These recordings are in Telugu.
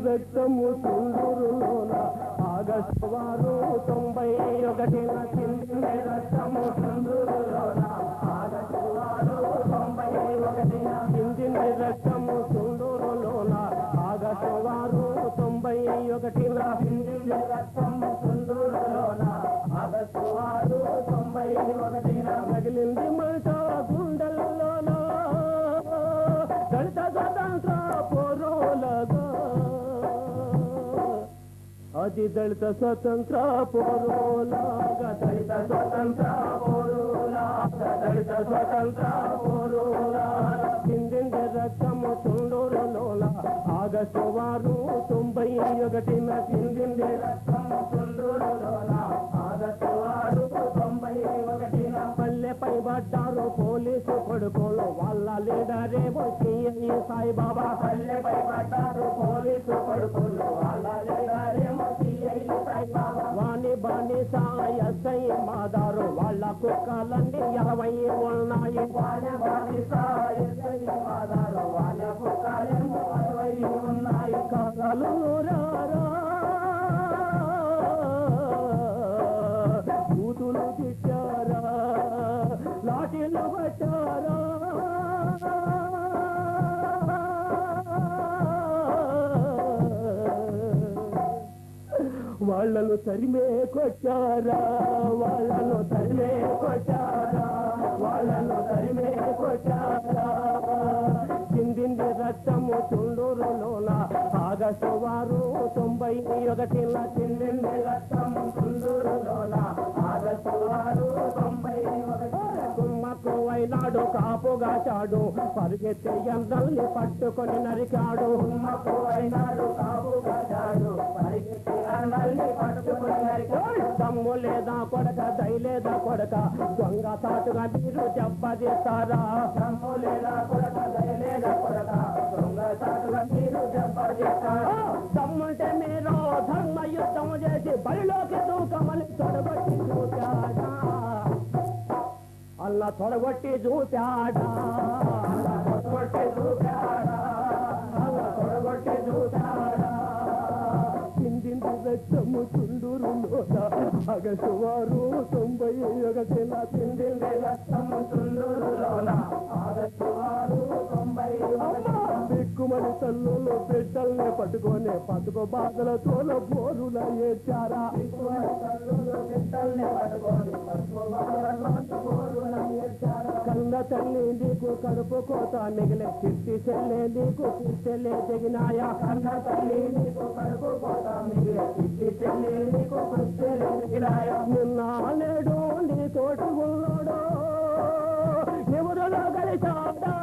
రక్తము తుండురులోన ఆగస్టు వారు 91న చిందింది రక్తము తుండురులోన ఆగస్టు వారు 91న చిందింది రక్తము తుండురులోన ఆగస్టు వారు 91న చిందింది రక్తము తుండురులోన ఆగస్టు వారు 91న రగిలింది మంట గుండెల్లోన దళిత స్వతంత్ర పోరోలగా అది దళిత స్వతంత్ర పోరోలాగా దళిత స్వతంత్ర పోరోలాగా దళిత స్వతంత్ర పోరోలాగా చిందింది రక్తము తుండూరులోన ఆగస్టు వారు 91న చిందింది రక్తము తుండూరులోన ఆగస్టు వారు 91న పల్లెపై పడ్డారు పోలీసు కొడుకులు వాళ్ళ లీడరేమో సిఐ సాయిబాబా పల్లెపై పడ్డారు పోలీసు కొడుకులు వాళ్ళ లీడరేమో సిఐ సాయిబాబా వాణి బాణి సాయసై మాదారు వాళ్ళ కుక్కలన్నీ 20 ఉన్నాయి వాణి బాణి సాయసై మాదారు వాళ్ళ కుక్కలేమో 20 ఉన్నాయి కాలు రారా కూతులు తిట్టారా లాఠీలు పట్టారా వాళ్ళను తరిమే కొట్టారా వాళ్ళను తరిమే కొట్టారా వాళ్ళను తరిమే కొట్టారా చిందింది రక్తము తుండూరులోన ఆగస్టు వారు 91న చిందింది రక్తము తుండూరులోన ఆగస్టు వారు 91 కుమ్మకు వైనాడు కాపుగా చాడు పరిగెత్తే యంత్రాల్ని పట్టుకొని నరికాడు కుమ్మకు వైనాడు కాపుగా చాడు పరిగెత్తే యంత్రాల్ని పట్టుకొని నరికాడు దమ్ము లేదా కొడక దయలేదా కొడక దొంగ సాటుగా మీరు దెబ్బతీస్తారా దమ్ము లేదా కొడక దయలేదా కొడక దొంగ సాటుగా మీరు దెబ్బతీస్తారా దమ్ముంటే మీరు ధర్మ యుద్ధం చేసి బలిలోకి దూకమని తొడగొట్టి చూశాడా అల్లా తొడగొట్టి చూశాడా అల్లా తొడగొట్టి చూశాడా అల్లా తొడగొట్టి చూశాడా చిందింది రక్తము తుండూరులోన ఆగస్టు వారు 91న చిందింది రక్తము తుండూరులోన ఆగస్టు వారు 91 బిక్కుమని తల్లులు బిడ్డల్ని పట్టుకొని పతుకు బాధలతో బోరుల ఏడ్చారా కన్న తల్లి నీకు కడుపు కోత మిగిలే చిట్టి చెల్లె నీకు చిట్టెలే తెగినాయా కన్న తల్లి నీకు కడుపు కోత మిగిలే చిట్టి చెల్లె నీకు చిట్టెలే తెగినాయా నిన్న నేడు నీ తోటి ఉన్నాడు ఎవరులో కలిసాడా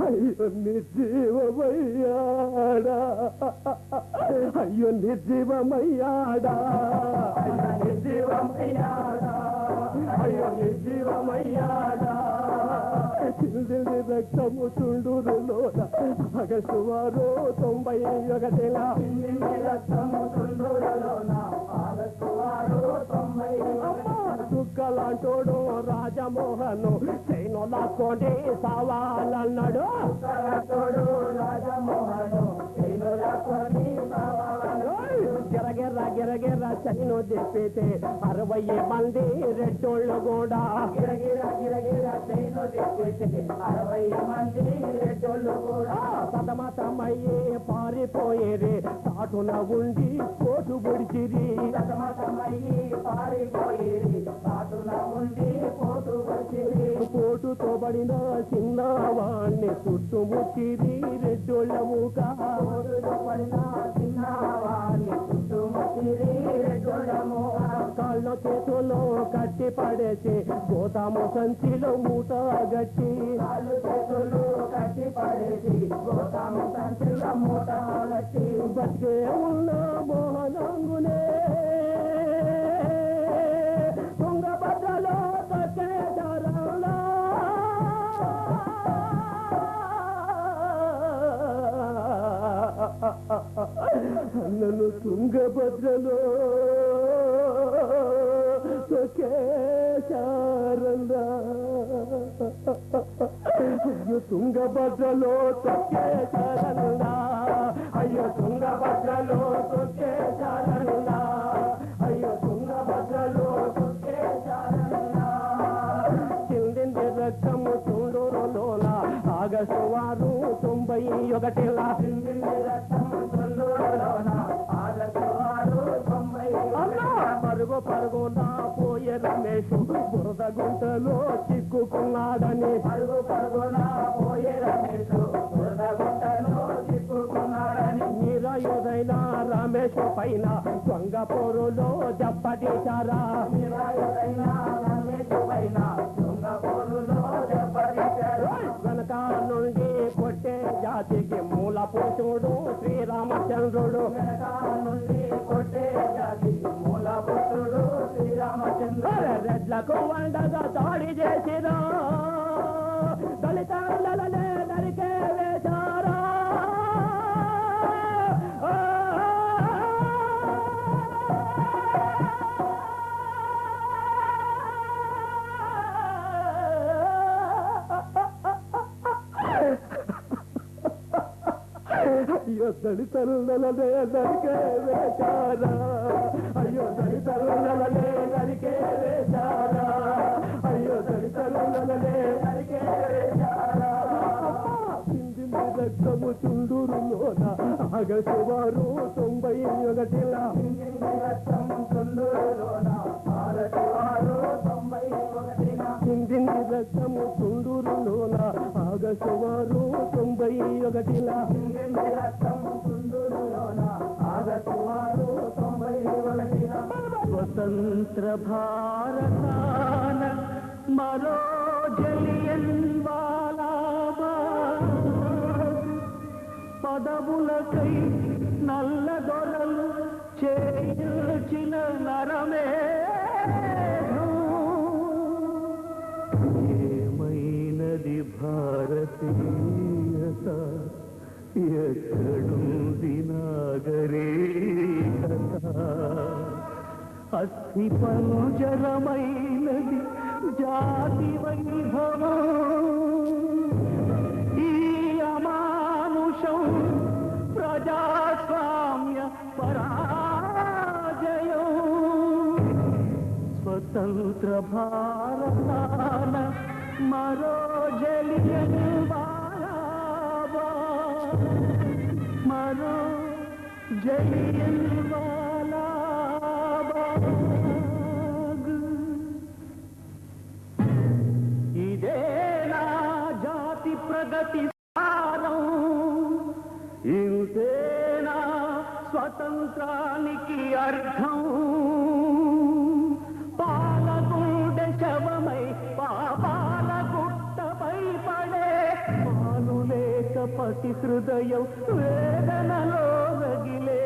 అయ్యో నిర్జీవమయ్యాడా అయ్యో నిర్జీవమయ్యాడా అయ్యో నిర్జీవమయ్యాడా అయ్యో నిర్జీవమయ్యాడా చిందింది రక్తము తుండూరులోన ఆగస్టు వారు 91న చిందింది రక్తము తుండూరులోన ఆగస్టు వారు 91 దుఃఖలాంటోడు రాజమోహను చైను లాక్కోండి సావాలన్నాడు దుఃఖలాంటోడు రాజమోహను చైను లాక్కోండి సావాలన్నాడు గిరగిర గిరగిర చైను తిప్పితే 60 మంది రెడ్డోళ్ళు కూడా గిరగిర గిరగిర చైను తిప్పితే 60 మంది రెడ్డోళ్ళు కూడా సతమతమయ్యి పారిపోయేరే చాటున ఉండి కోటు పొడిచిరి సతమతమయ్యి పారిపోయేరి చాటున ఉండి కోటు పొడిచిరి కోటుతో పడిన చిన్నవాణ్ణి చుట్టుముట్టిరి రెడ్డోళ్ళ మూక కోటుతో పడిన చిన్నవాణ్ణి చుట్టుముట్టిరి రెడ్డోళ్ళ మూక కాళ్ళ చేతుల్లో కట్టి పడేసి గోతాము సంచిలో మూట గట్టి కాళ్ళు చేతుల్లో కట్టి పడేసి గోతాము సంచిలో మూట గట్టి బతికే ఉన్న మోహనంగునే తుంగభద్రలో తక్కే దారంలో నన్ను తుంగభద్రలో తొక్కే వేశారన్నా అయ్యో తుంగభద్రలో తొక్కేశారన్నా అయ్యో తుంగభద్రలో తొక్కేశారన్నా అయ్యో తుంగభద్రలో తొక్కేశారన్నా చిందింది రక్తము చుండూరులోన ఆగస్టు 91 చిందింది రక్తము చుండూరులోన ఆగస్టు 91 పరుగు పరుగున పోయే రమేష్ బురద గుంటలో చిక్కుకున్నాడని పరుగు పరుగున పోయే రమేష్ బురద గుంటలో చిక్కుకున్నాడని నిరాయుధైన రమేష్ పైన దొంగ పోరులో దెబ్బతీశారా నిరాయుధైన రమేష్ పైన దొంగ పోరులో దెబ్బతీశారు వెనక నుండి కొట్టే జాతికి మూల పురుషుడు శ్రీరామచంద్రుడు వెనక నుండి కొట్టే జాతికి మూల పురుషుడు శ్రీరామచంద్రుడు రెడ్లకు వండగా దాడి చేసిరా దళితాలనే నరికే వేశారా అయ్యో దళితరులనే నరికే వేశారా అయ్యో దళితరులనే నరికే వేశారా అయ్యో దళితరులనే నరికే వేశారా చిందింది రక్తము చుండూరులోన ఆగస్టు 91 చిందింది రక్తము చుండూరులోన ఆగస్టు 91 చిందింది రక్తము చుండూరులోన ఆగస్టు 91 చిందింది రక్తము చుండూరులోన ఆగస్టు 91 స్వతంత్ర భారతాన మరో జలియన్ వాలాబాగ్ పదవులకై నల్ల దొరలు చేయించిన నరమే ఏమైనది భారతీయత ఎక్కడుంది నాగరికత అస్థి పంజరమైనది జాతి వైభవం ఈ అమానుషం ప్రజాస్వామ్య పరాజయం స్వతంత్ర భారతాన మరో జలియన్ వాలాబాగ్ మరో జలియన్ వాలాబాగ్ ఇదే నా జాతి ప్రగతి సారం ఇంతేనా స్వతంత్రానికి అర్థం పాలగుండె శవమై పాపాల గుట్టపై పడే పాలు లేక పసి హృదయం వేదనలో రగిలే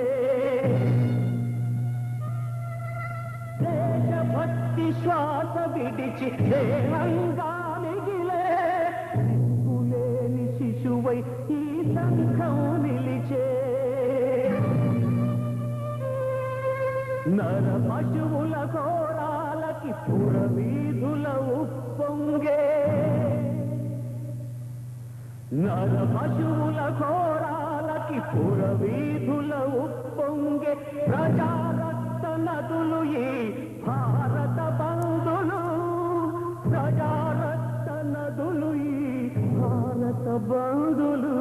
దేశభక్తి శ్వాస విడిచి దేహంగా మిగిలే లేని శిశువై ఈ సంఘం నిలిచే నర పశువుల ఘోరాలకి పురవీధుల ఉప్పొంగే నర పశువుల ఘోరాలకి పురవీధుల ఉప్పొంగే ప్రజారక్త నదులు ఈ భారత బంధులు ప్రజారక్త నదులు ఈ భారత బంధులు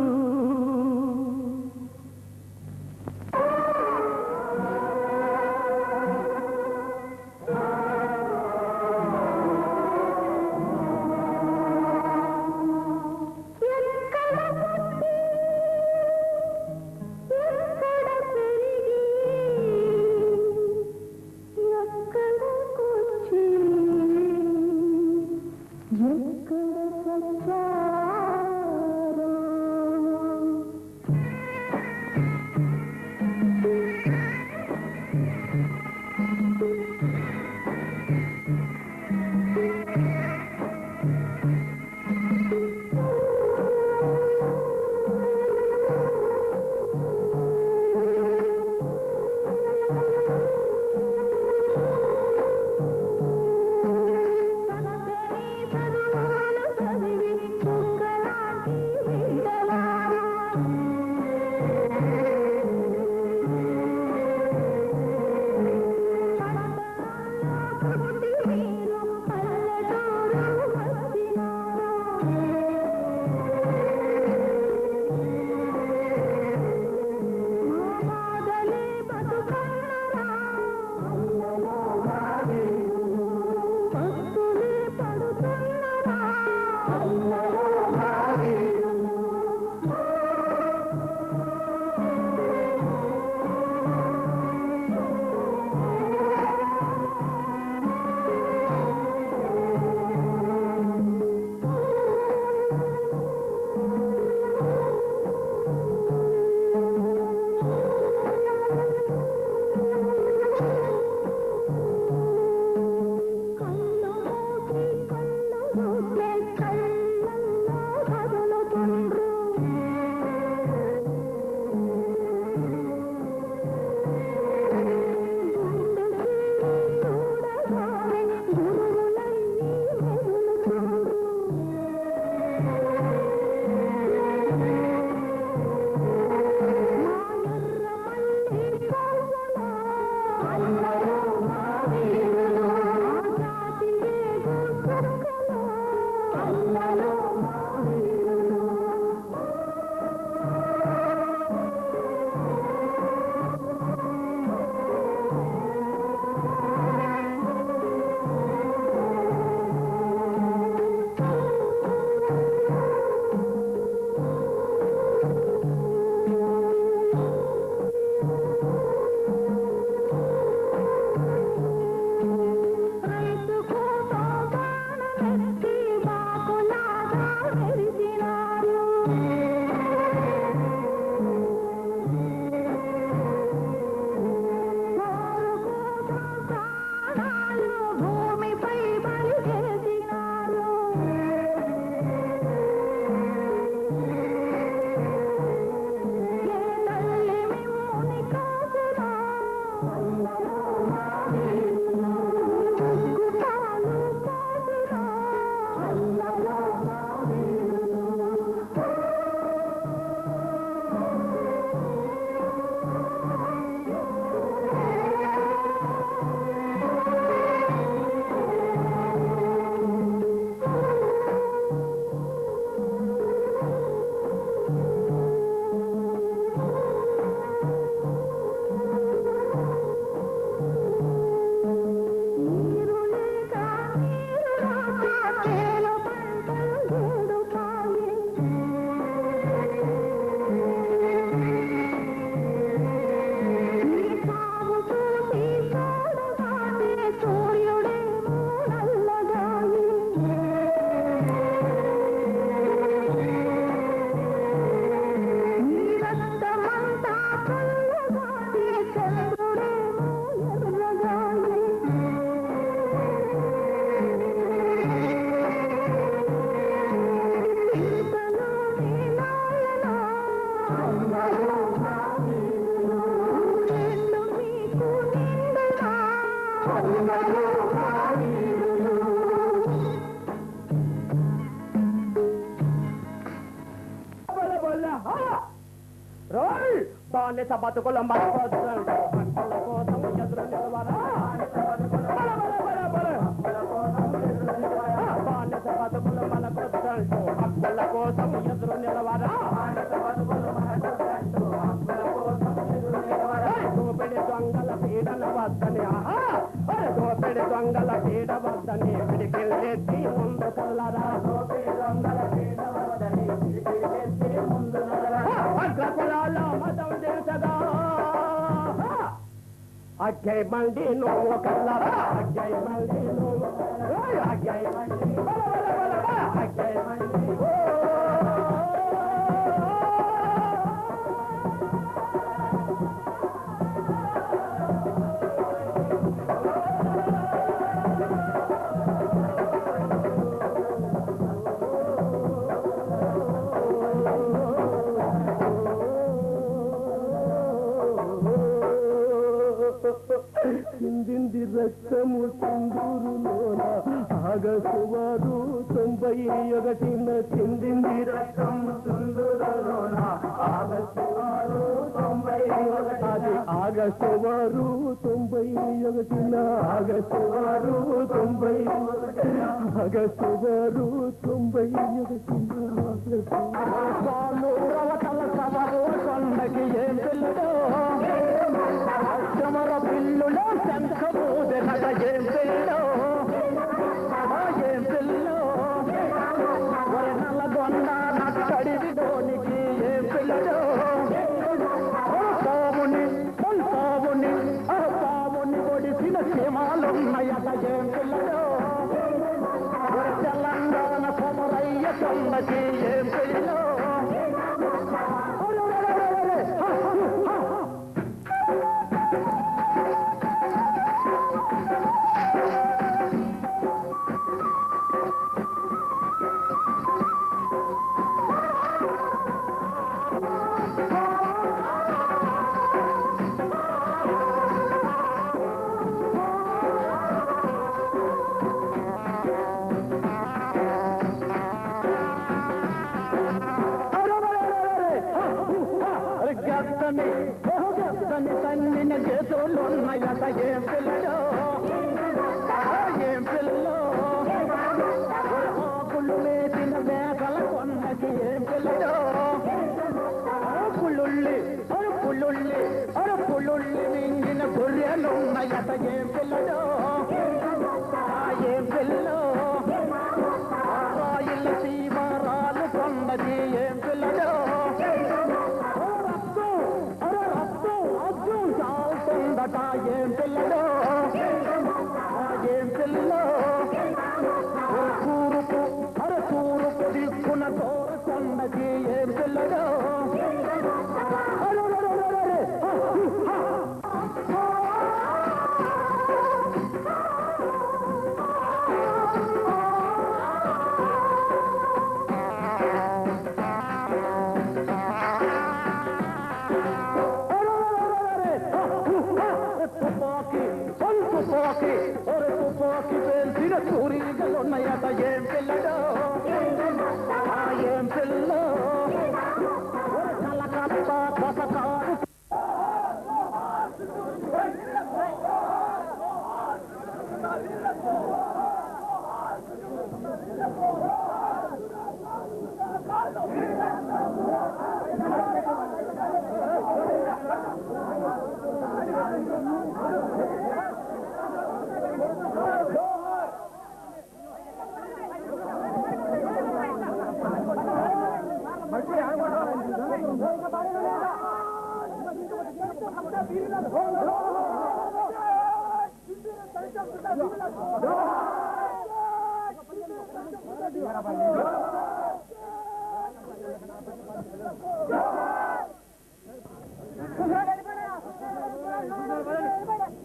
ఎక్కడ సచ్చారో రోయ్ బానిస బతుకుల మనకొద్దంటూ హక్కుల కోసం ఎదురు నిలవరా బానిస బతుకుల మనకొద్దంటూ హక్కుల కోసం ఎదురు నిలవరా దోపిడి దొంగల పీడన వద్దని దోపిడి దొంగల పీడ వద్దని పిడికిల్లెత్తి ముందు కల్లరా దోపిడి దొంగల పీడ వద్దని పిడికిల్లెత్తి ముందు అగ్రకులాల మతం దేశగా అగ్గై మండి నువ్వు కల్లరా అగ్గై మండి నువ్వు అగ్గై మండి అగ్గై మండి చిందింది రక్తము సింధూరులోన ఆగస్టు వారు 91న చిందింది రక్తము సింధూరులోన ఆగస్టు వారు 91 అది ఆగస్టు వారు 91న ఆగస్టు వారు 91 ఆగస్టు వారు 91 కొండకి ఏం పిల్లడో సమర పిల్లులో శంఖమూదనట ఏం పిల్లో ఏం పిల్లో నల్లగొండ నక్కడిది దోనికి ఏం పిల్లడో పావుని పావుని ఒడిసిన సీమాలున్నాయట ఏం పిల్లడో తెలంగాణ కొమరయ్య కొండకి ఏం పిల్లో తన్నిన చేతులున్నాయట ఏం పిల్లడో ఏం పిల్లో ఆకులు వేసిన మేకల కొన్నకి ఏం పిల్లడో పుల్లుళ్ళి మింగిన గొర్రెలున్నాయట ఏం పిల్లడో ఏం పిల్లో రాయిల సీమారాలు కొన్నది ఏం పిల్లడో ఏం పిల్లడో ఏం పిల్లో తూరుపు దిక్కున కోరకొండకి ఏం పిల్లడో తుపాకి పేల్చిన సూరీగలున్నాయట ఏం పిల్లడో ఏం పిల్లో కలకత్త పథకాలు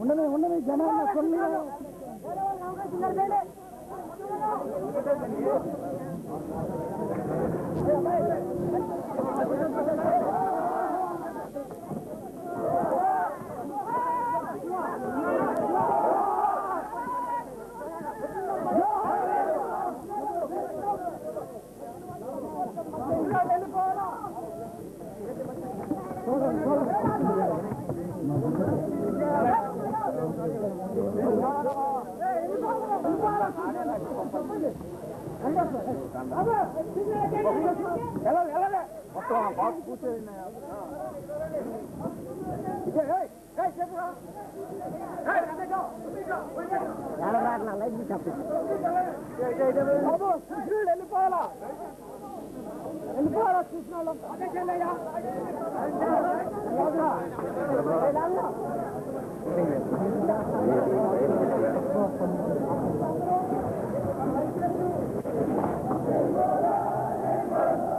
ఉండని జనాన్ని కొన్ని వెళ్ళిపోవాలా వెళ్ళిపోవాలా చూసిన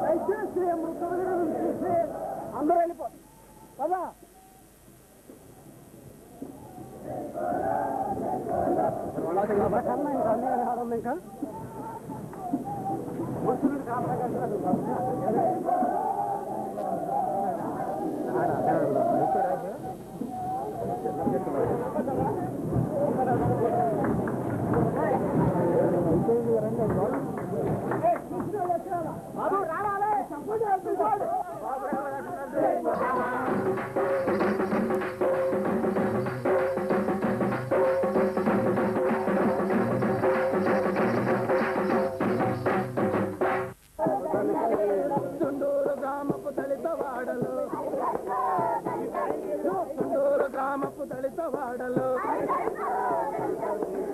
దయచేసి చూసి అందరూ వెళ్ళిపో కదా ఇంకా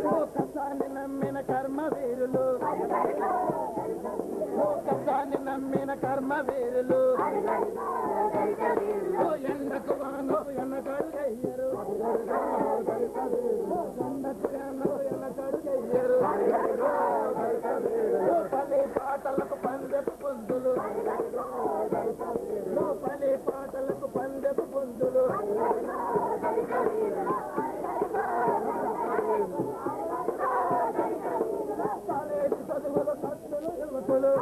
లోకసాన్ని నమ్మిన కర్మవీరులు లోకసాన్ని నమ్మిన కర్మవీరులు ఎండకు వానో ఎన్నకడుగయ్యరు ఎండకు వానో ఎన్నకడుగయ్యరు పల్లె పాటలకు పందెపు పొందులు పల్లె పాటలకు పందెపు పొందులు కాలేజీ చదువుల ఖర్చులు యువకులు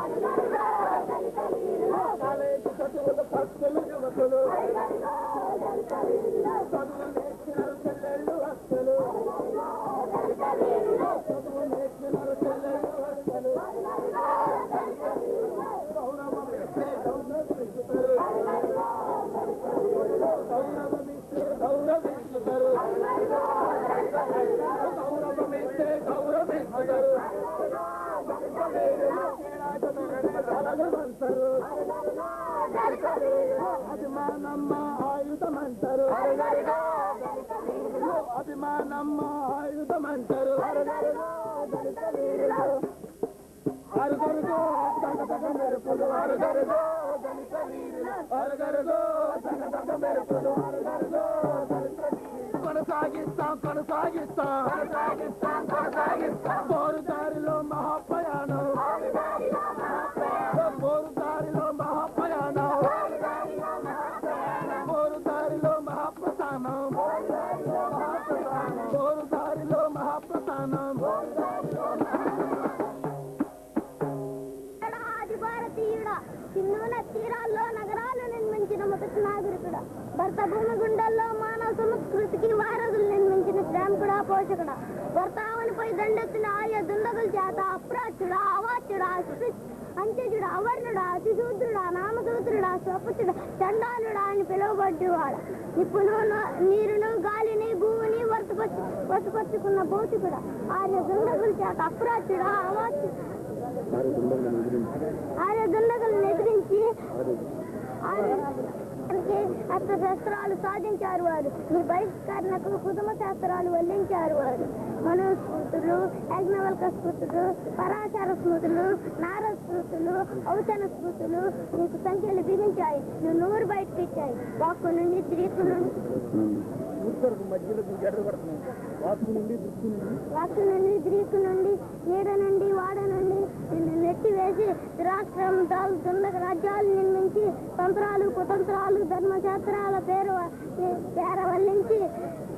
కాలేజీ చదువుల ఖర్చులు యువకులు చదువు నేర్చిన చెల్లెళ్ళు అక్కలు చదువు నేర్చిన చెల్లెళ్ళు అక్కలు గౌరవమిస్తే గౌరవిస్తారు గౌరవమిస్తే గౌరవిస్తారు గౌరవమిస్తే గౌరవిస్తారు అభిమానమ్మ ఆయుధమంటారు అభిమానమ్మ ఆయుధమంటారు అరుగరుగో తగ మెరుపులు అరుగరుగో అరుగరుగో తగ మెరుపులు అరుగరుగో కొనసాగిస్తాం కొనసాగిస్తాం పోరుదారిలో మహాప్రయాణం పోరుదారిలో మహాప్రయాణం పోరుదారిలో మహాప్రస్థానం పోరుదారిలో మహాప్రస్థానం సింధూల తీరాల్లో నగరాలు నిర్మించిన మొదటి నాగరికుడు భర్త భూమి గుండెల్లో మానవ సంస్కృతికి వారధులు నిర్మించిన శ్రామికుడా పోషకుడా భర్తావనిపై దండెత్తిన ఆయా దుండగుల చేత అప్రాచుడా అవాచ్యుడా అంత్యజుడా అవర్ణుడా అతిశూద్రుడా నామసూత్రుడా స్వపుత్రుడా చండాలుడా అని పిలువబడ్డేవాడు నిప్పును నీరును గాలిని భూమిని వసపరుచుకున్న భౌతికుడా ఆయా దుండగుల చేత అప్రాచుడా అవాచ్యుడా ఆయా దుండగులను ఎదిరించి అస్త్రశస్త్రాలు సాధించారు వారు మీ బహిష్కరణకు కుటుంబ శాస్త్రాలు వల్లించారు వారు మనుస్మృతులు యజ్ఞవల్క స్మృతులు పరాశర స్మృతులు నారద స్మృతులు ఔచన స్మృతులు నీకు సంఖ్యలు బిగించాయి నువ్వు నూరు బయటకు ఇచ్చాయి వాక్కు నుండి గ్రీకు నుండి గ్రీకు నుండి నీడ నుండి వాడ నుండి నిన్ను నెట్టివేసి రాష్ట్రం దాల్చున్న రాజ్యాలు నిర్మించి తంత్రాలు కుతంత్రాలు ధర్మశాస్త్రాల పేర వల్లించి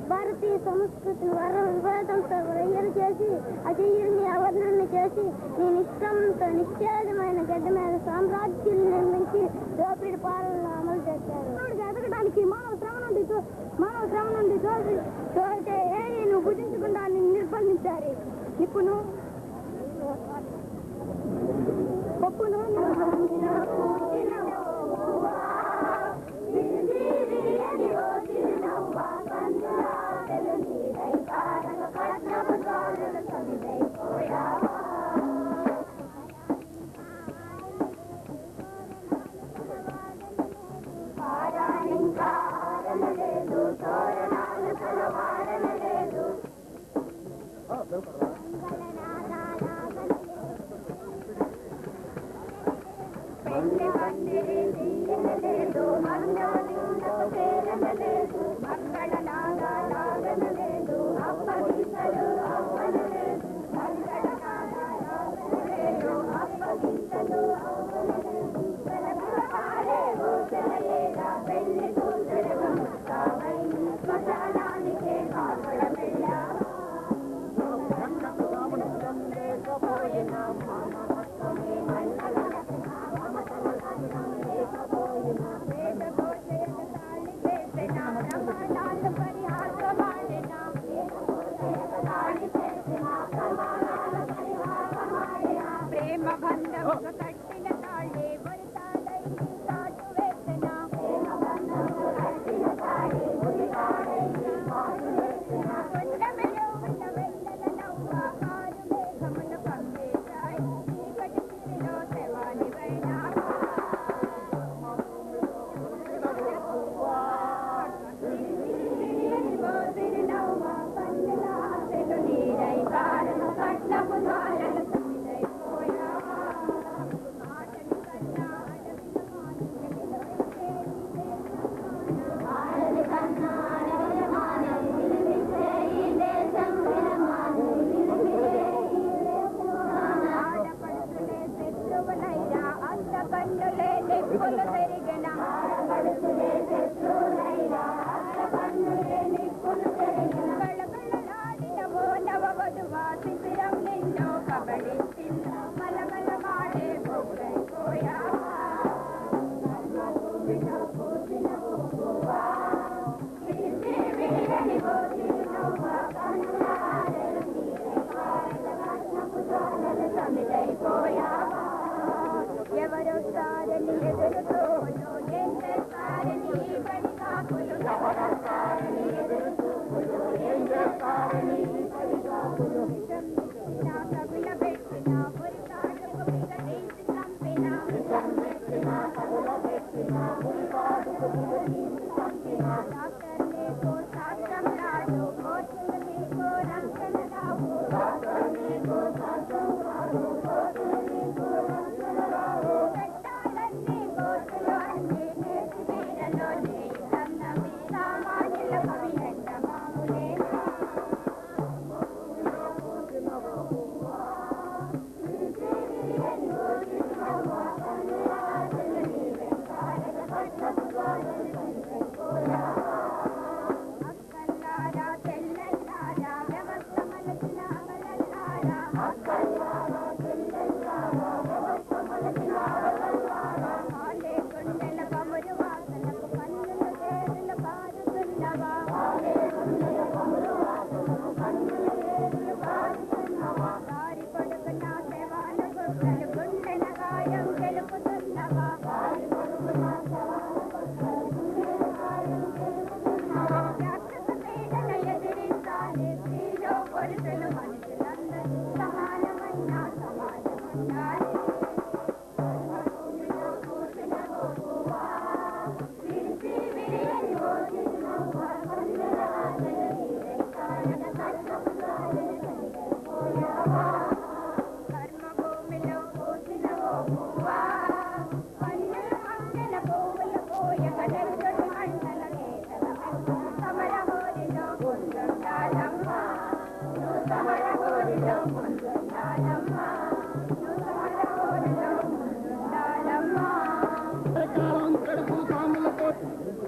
భారతీయ సంస్కృతిని విభేదంతో వయ్యలు చేసి అజీయుడిని అవర్ణాన్ని చేసి నీ నిష్ఠంతో నిశ్చేదమైన గడ్డ మీద సామ్రాజ్యాలు నిర్మించి దోపిడి పాలనలో అమలు చేశారు. ఎదగడానికి మానవ శ్రమ నుండి తోటే నువ్వు భుజించకుండా నిర్బంధించారు. ఇప్పుడు పప్పును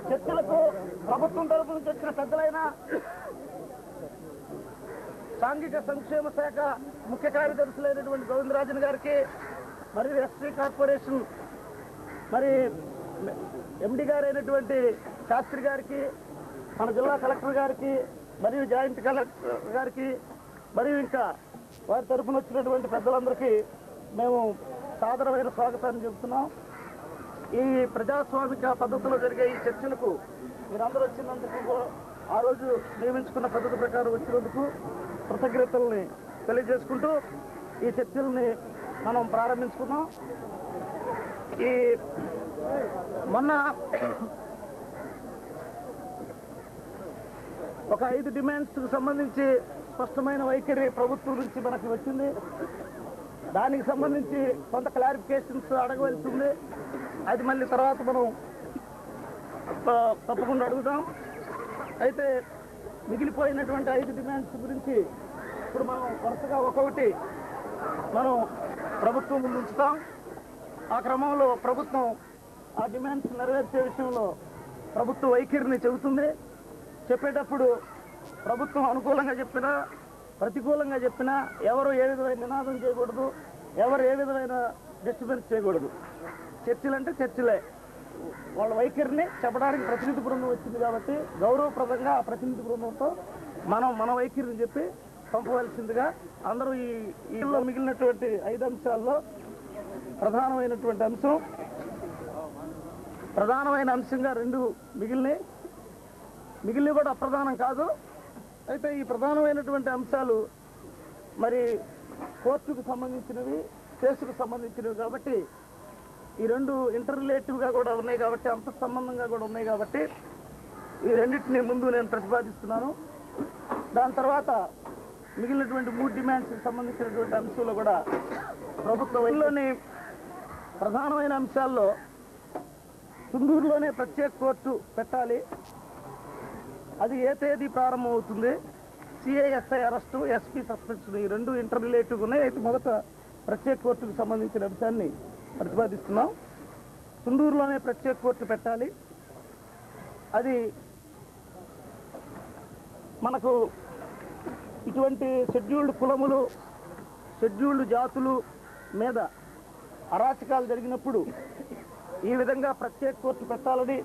చర్చలకు ప్రభుత్వం తరపు నుంచి వచ్చిన పెద్దలైన సాంఘిక సంక్షేమ శాఖ ముఖ్య కార్యదర్శులైనటువంటి గోవిందరాజన్ గారికి, మరియు ఎస్టీ కార్పొరేషన్ మరి ఎండి గారైనటువంటి శాస్త్రి గారికి, మన జిల్లా కలెక్టర్ గారికి, మరియు జాయింట్ కలెక్టర్ గారికి, మరియు ఇంకా వారి తరఫున వచ్చినటువంటి పెద్దలందరికీ మేము సాదరమైన స్వాగతాన్ని చెబుతున్నాం. ఈ ప్రజాస్వామిక పద్ధతిలో జరిగే ఈ చర్చలకు మీరందరూ వచ్చినందుకు, ఆ రోజు నియమించుకున్న పద్ధతి ప్రకారం వచ్చినందుకు కృతజ్ఞతల్ని తెలియజేసుకుంటూ ఈ చర్చల్ని మనం ప్రారంభించుకున్నాం. ఈ మొన్న ఒక 5 డిమాండ్స్కి సంబంధించి స్పష్టమైన వైఖరి ప్రభుత్వం నుంచి మనకు వచ్చింది. దానికి సంబంధించి కొంత క్లారిఫికేషన్స్ అడగవలసింది. అది మళ్ళీ తర్వాత మనం తప్పకుండా అడుగుతాం. అయితే మిగిలిపోయినటువంటి 5 డిమాండ్స్ గురించి ఇప్పుడు మనం వరుసగా ఒక్కొక్కటి మనం ప్రభుత్వం ముందు ఉంచుతాం. ఆ క్రమంలో ప్రభుత్వం ఆ డిమాండ్స్ నెరవేర్చే విషయంలో ప్రభుత్వ వైఖరిని చెబుతుంది. చెప్పేటప్పుడు ప్రభుత్వం అనుకూలంగా చెప్పినా ప్రతికూలంగా చెప్పినా ఎవరు ఏ విధమైన నినాదం చేయకూడదు, ఎవరు ఏ విధమైన డిస్టర్బెన్స్ చేయకూడదు. చర్చలు అంటే చర్చలే. వాళ్ళ వైఖరిని చెప్పడానికి ప్రతినిధి బృందం వచ్చింది కాబట్టి గౌరవప్రదంగా ఆ ప్రతినిధి బృందంతో మన వైఖరిని చెప్పి పంపవలసిందిగా అందరూ ఈలో మిగిలినటువంటి 5 అంశాల్లో ప్రధానమైనటువంటి అంశంగా 2 మిగిలినవి కూడా అప్రధానం కాదు. అయితే ఈ ప్రధానమైనటువంటి అంశాలు మరి కోర్టుకు సంబంధించినవి, కేసుకు సంబంధించినవి కాబట్టి ఈ 2 ఇంటర్ రిలేటివ్గా కూడా ఉన్నాయి కాబట్టి, అంత సంబంధంగా కూడా ఉన్నాయి కాబట్టి ఈ రెండింటిని ముందు నేను ప్రతిపాదిస్తున్నాను. దాని తర్వాత మిగిలినటువంటి 3 డిమాండ్స్కి సంబంధించినటువంటి అంశాలు కూడా ప్రభుత్వంలోని ప్రధానమైన అంశాల్లో తుంగూరులోనే ప్రత్యేక కోర్టు పెట్టాలి. అది ఏ తేదీ ప్రారంభమవుతుంది, సిఐఎస్ఐ అరెస్టు, ఎస్పీ సస్పెన్షన్, ఈ 2 ఇంటర్ రిలేటివ్ ఉన్నాయి. అయితే మొదట ప్రత్యేక కోర్టుకు సంబంధించిన అంశాన్ని ప్రతిపాదిస్తున్నాం. తుంగూరులోనే ప్రత్యేక కోర్టు పెట్టాలి. అది మనకు ఇటువంటి షెడ్యూల్డ్ కులములు, షెడ్యూల్డ్ జాతులు మీద అరాచకాలు జరిగినప్పుడు ఈ విధంగా ప్రత్యేక కోర్టు పెట్టాలని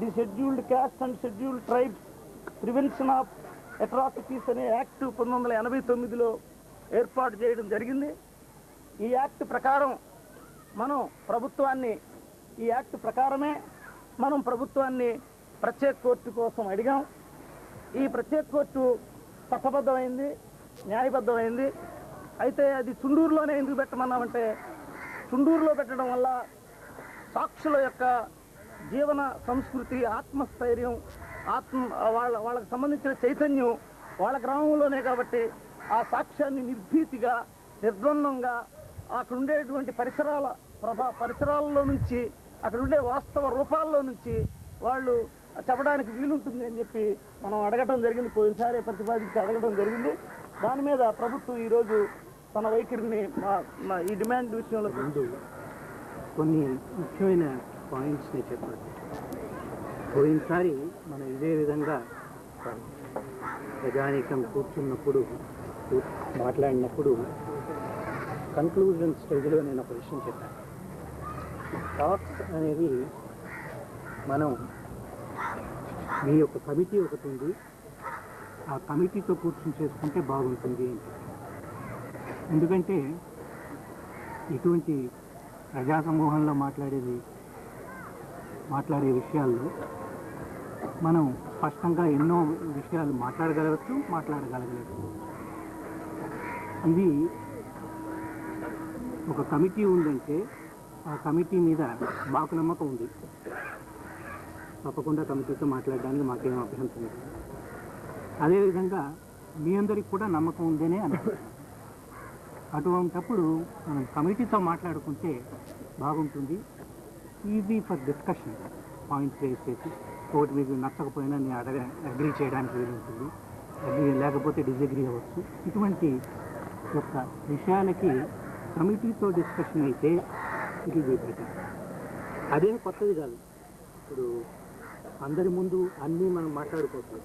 the scheduled caste and scheduled tribes prevention of atrocities అనే యాక్ట్ 1989లో ఏర్పాటు చేయడం జరిగింది. ఈ యాక్ట్ ప్రకారం మనం ప్రభుత్వాన్ని ప్రత్యేక కోర్టు కోసం అడిగాం. ఈ ప్రత్యేక కోర్టు చట్టబద్ధమైంది, న్యాయబద్ధమైంది. అయితే అది చుండూరులోనే ఎందుకు పెట్టమన్నామంటే, చుండూరులో పెట్టడం వల్ల సాక్షుల యొక్క జీవన సంస్కృతి, ఆత్మస్థైర్యం, వాళ్ళకు సంబంధించిన చైతన్యం వాళ్ళ గ్రామంలోనే కాబట్టి ఆ సాక్ష్యాన్ని నిర్భీతిగా, నిర్ద్వందంగా అక్కడ ఉండేటువంటి పరిసరాల్లో నుంచి, అక్కడ ఉండే వాస్తవ రూపాల్లో నుంచి వాళ్ళు చెప్పడానికి వీలుంటుంది అని చెప్పి మనం అడగటం జరిగింది. పోయినసారి ప్రతిపాదించి అడగటం జరిగింది. దాని మీద ప్రభుత్వం ఈరోజు తన వైఖరిని ఈ డిమాండ్ విషయంలో కొన్ని ముఖ్యమైన పాయింట్స్ని చెప్పాలి. పోయినసారి మనం ఇదే విధంగా ప్రజానీకం కూర్చున్నప్పుడు మాట్లాడినప్పుడు కన్క్లూజన్ స్టేజ్లో నేను ఒక విషయం చెప్పాను. టాక్స్ అనేది మనం మీ యొక్క కమిటీ ఒకటి ఉంది, ఆ కమిటీతో కూర్చొని చేసుకుంటే బాగుంటుంది. ఎందుకంటే ఇటువంటి ప్రజా సమూహంలో మాట్లాడే విషయాల్లో మనం స్పష్టంగా ఎన్నో విషయాలు మాట్లాడగలగలేదు. ఇది ఒక కమిటీ ఉందంటే ఆ కమిటీ మీద మాకు నమ్మకం ఉంది. తప్పకుండా కమిటీతో మాట్లాడడానికి మాకేం అభ్యంతరం లేదు. అదేవిధంగా మీ అందరికి కూడా నమ్మకం ఉందనే అనుకుంటున్నాను. అటువంటప్పుడు మనం కమిటీతో మాట్లాడుకుంటే బాగుంటుంది. Easy for discussion. Points raise చేసి ఒకటి మీకు నచ్చకపోయినా నేను అగ్రీ చేయడానికి వీలుంటుంది, లేకపోతే డిజగ్రీ అవ్వచ్చు. ఇటువంటి యొక్క విషయాలకి కమిటీతో డిస్కషన్ అయితే ఇట్ విల్ బి బెటర్. అదేం కొత్తది కాదు. ఇప్పుడు అందరి ముందు అన్నీ మనం మాట్లాడుకోవచ్చు.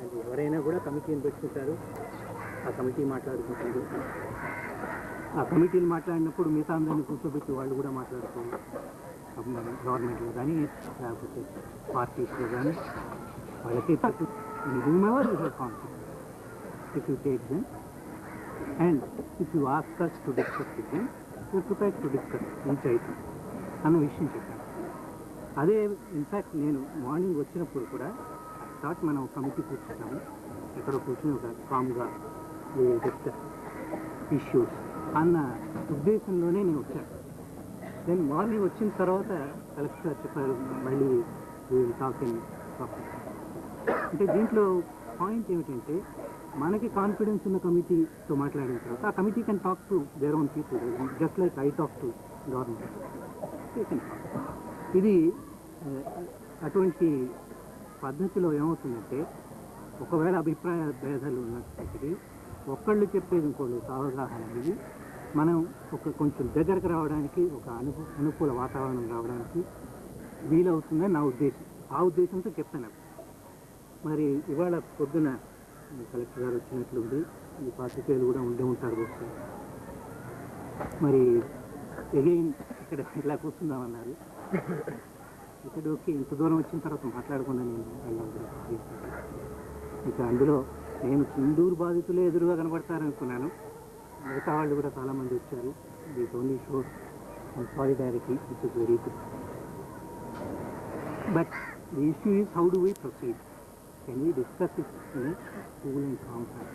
అంటే ఎవరైనా కూడా కమిటీని పెట్టుకుంటారు, ఆ కమిటీ మాట్లాడుకుంటారు. ఆ కమిటీలు మాట్లాడినప్పుడు మిగతా అందరినీ కూర్చోబెట్టి వాళ్ళు కూడా మాట్లాడుకోవాలి. గవర్నమెంట్లో కానీ లేకపోతే పార్టీస్లో కానీ వాళ్ళకి if you take them and if you ask us to discuss with them, we are prepared to discuss each item అన్న విషయం చెప్పాను. అదే ఇన్ఫ్యాక్ట్ నేను మార్నింగ్ వచ్చినప్పుడు కూడా థాట్ మనం కమిటీ కూర్చుంటాము, ఎక్కడో కూర్చొని ఒక కామ్గా డిస్కస్ ఇష్యూస్ అన్న ఉద్దేశంలోనే నేను వచ్చాను. దెన్ మార్నింగ్ వచ్చిన తర్వాత కలెక్టర్ చెప్పారు మళ్ళీ టాక్ అంటే దీంట్లో పాయింట్ ఏమిటంటే మనకి కాన్ఫిడెన్స్ ఉన్న కమిటీతో మాట్లాడిన తర్వాత ఆ committee can talk to their own people just like I talk to government. ఇది అటువంటి పద్ధతిలో ఏమవుతుందంటే ఒకవేళ అభిప్రాయ భేదాలు ఉన్నప్పటికీ ఒక్కళ్ళు చెప్పేది ఇంకోళ్ళు అవగాహన అనేది మనం కొంచెం దగ్గరకు రావడానికి ఒక అనుకూల వాతావరణం రావడానికి వీలవుతుందని నా ఉద్దేశం. ఆ ఉద్దేశంతో చెప్తాను. మరి ఇవాళ పొద్దున కలెక్టర్ గారు వచ్చినట్లుంది, ఈ పాత్రికేయులు కూడా ఉండే ఉంటారు బహుశా. మరి ఎగైన్ ఇక్కడ ఇట్లా కూర్చుందామన్నారు. ఇక్కడ ఓకే, ఇంత దూరం వచ్చిన తర్వాత మాట్లాడకుండా నేను ఇక అందులో నేను సింధూరు బాధితులే ఎదురుగా కనబడతారనుకున్నాను. మిగతా వాళ్ళు కూడా చాలామంది వచ్చారు. This only shows solidarity which is very good. But the issue is how do we proceed. Can we discuss it in a cool and calm time.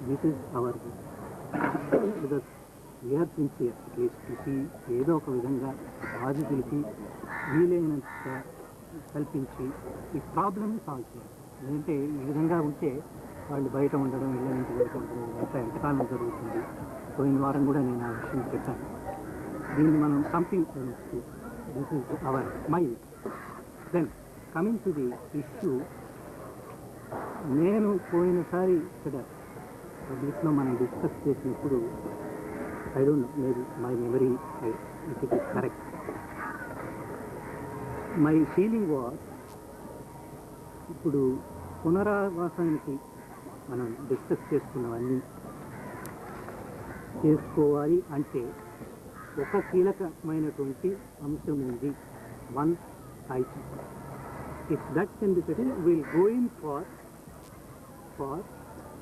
This is our because we are sincere to ఏదో ఒక విధంగా బాధితులకి వీలైనంత కల్పించి ఈ ప్రాబ్లమ్ని సాల్వ్ చేయాలి. ఎందుకంటే ఈ విధంగా ఉంటే వాళ్ళు బయట ఉండడం, ఇళ్ళ నుంచి బయట ఉండడం అంతా ఎంతకాలం జరుగుతుంది. పోయిన వారం కూడా నేను ఆ విషయం చెప్పాను. దీన్ని మనం something this is our mind. Then coming to the issue, నేను పోయినసారి ఇక్కడ పబ్లిక్లో మనం డిస్కస్ చేసినప్పుడు I don't know, maybe my memory it is correct. My feeling was, ఇప్పుడు పునరావాసానికి మనం డిస్కస్ చేసుకున్నవన్నీ చేసుకోవాలి అంటే ఒక కీలకమైనటువంటి అంశం ఉంది. One item, if that can be settle will go in far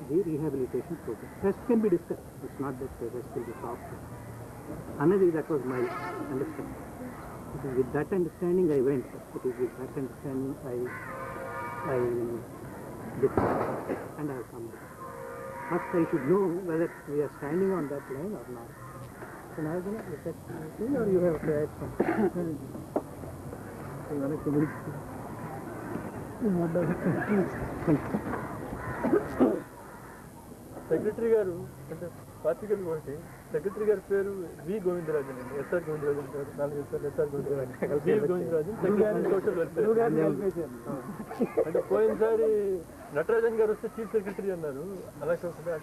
the rehabilitation programme. Rest can be discuss, it's not that rest will be soft అన్నది. That was my understanding. It is with that understanding I went. It is with that understanding I discussed and I have come back. First I should know whether we are standing on that line or not. So now you know, is that something or you have to add something? Secretary గారు అంటే పార్టికల్ ఒకటి, సెక్రటరీ గారి పేరు వి గోవిందరాజన్ అండి. ఎస్ఆర్ గోవిందరాజన్ గారు 4 సార్లు ఎస్ఆర్ గోవిందరాజన్, వి గోవిందరాజన్ సోషల్ వెల్ఫేర్. అంటే పోయినసారి నటరాజన్ గారు వస్తే చీఫ్ సెక్రటరీ అన్నారు. అలా కాకుండా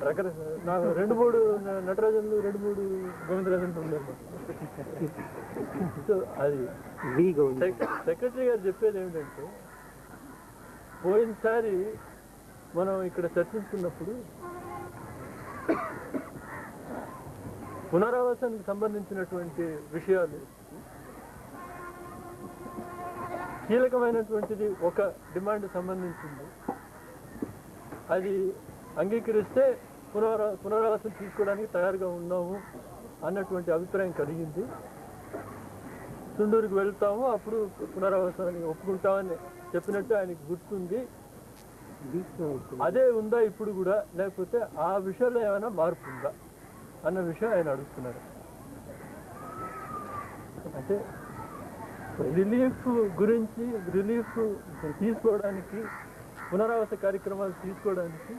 రకరకాల నాకు 2-3 నటరాజన్లు 2-3 గోవిందరాజన్ ఉన్నారు. సో అది సెక్రటరీ గారు చెప్పేది ఏమిటంటే, పోయినసారి మనం ఇక్కడ చర్చించుకున్నప్పుడు పునరావాసానికి సంబంధించినటువంటి విషయాలు కీలకమైనటువంటిది ఒక డిమాండ్ సంబంధించింది. అది అంగీకరిస్తే పునరావాసం తీసుకోవడానికి తయారుగా ఉన్నాము అన్నటువంటి అభిప్రాయం కలిగింది. చుండూరుకి వెళ్తాము, అప్పుడు పునరావాసాన్ని ఒప్పుకుంటామని చెప్పినట్టు ఆయనకి గుర్తుంది. అదే ఉందా ఇప్పుడు కూడా, లేకపోతే ఆ విషయంలో ఏమైనా మార్పు ఉందా అన్న విషయం ఆయన అడుగుతున్నారు. అంటే రిలీఫ్ గురించి, రిలీఫ్ తీసుకోవడానికి, పునరావాస కార్యక్రమాలు తీసుకోవడానికి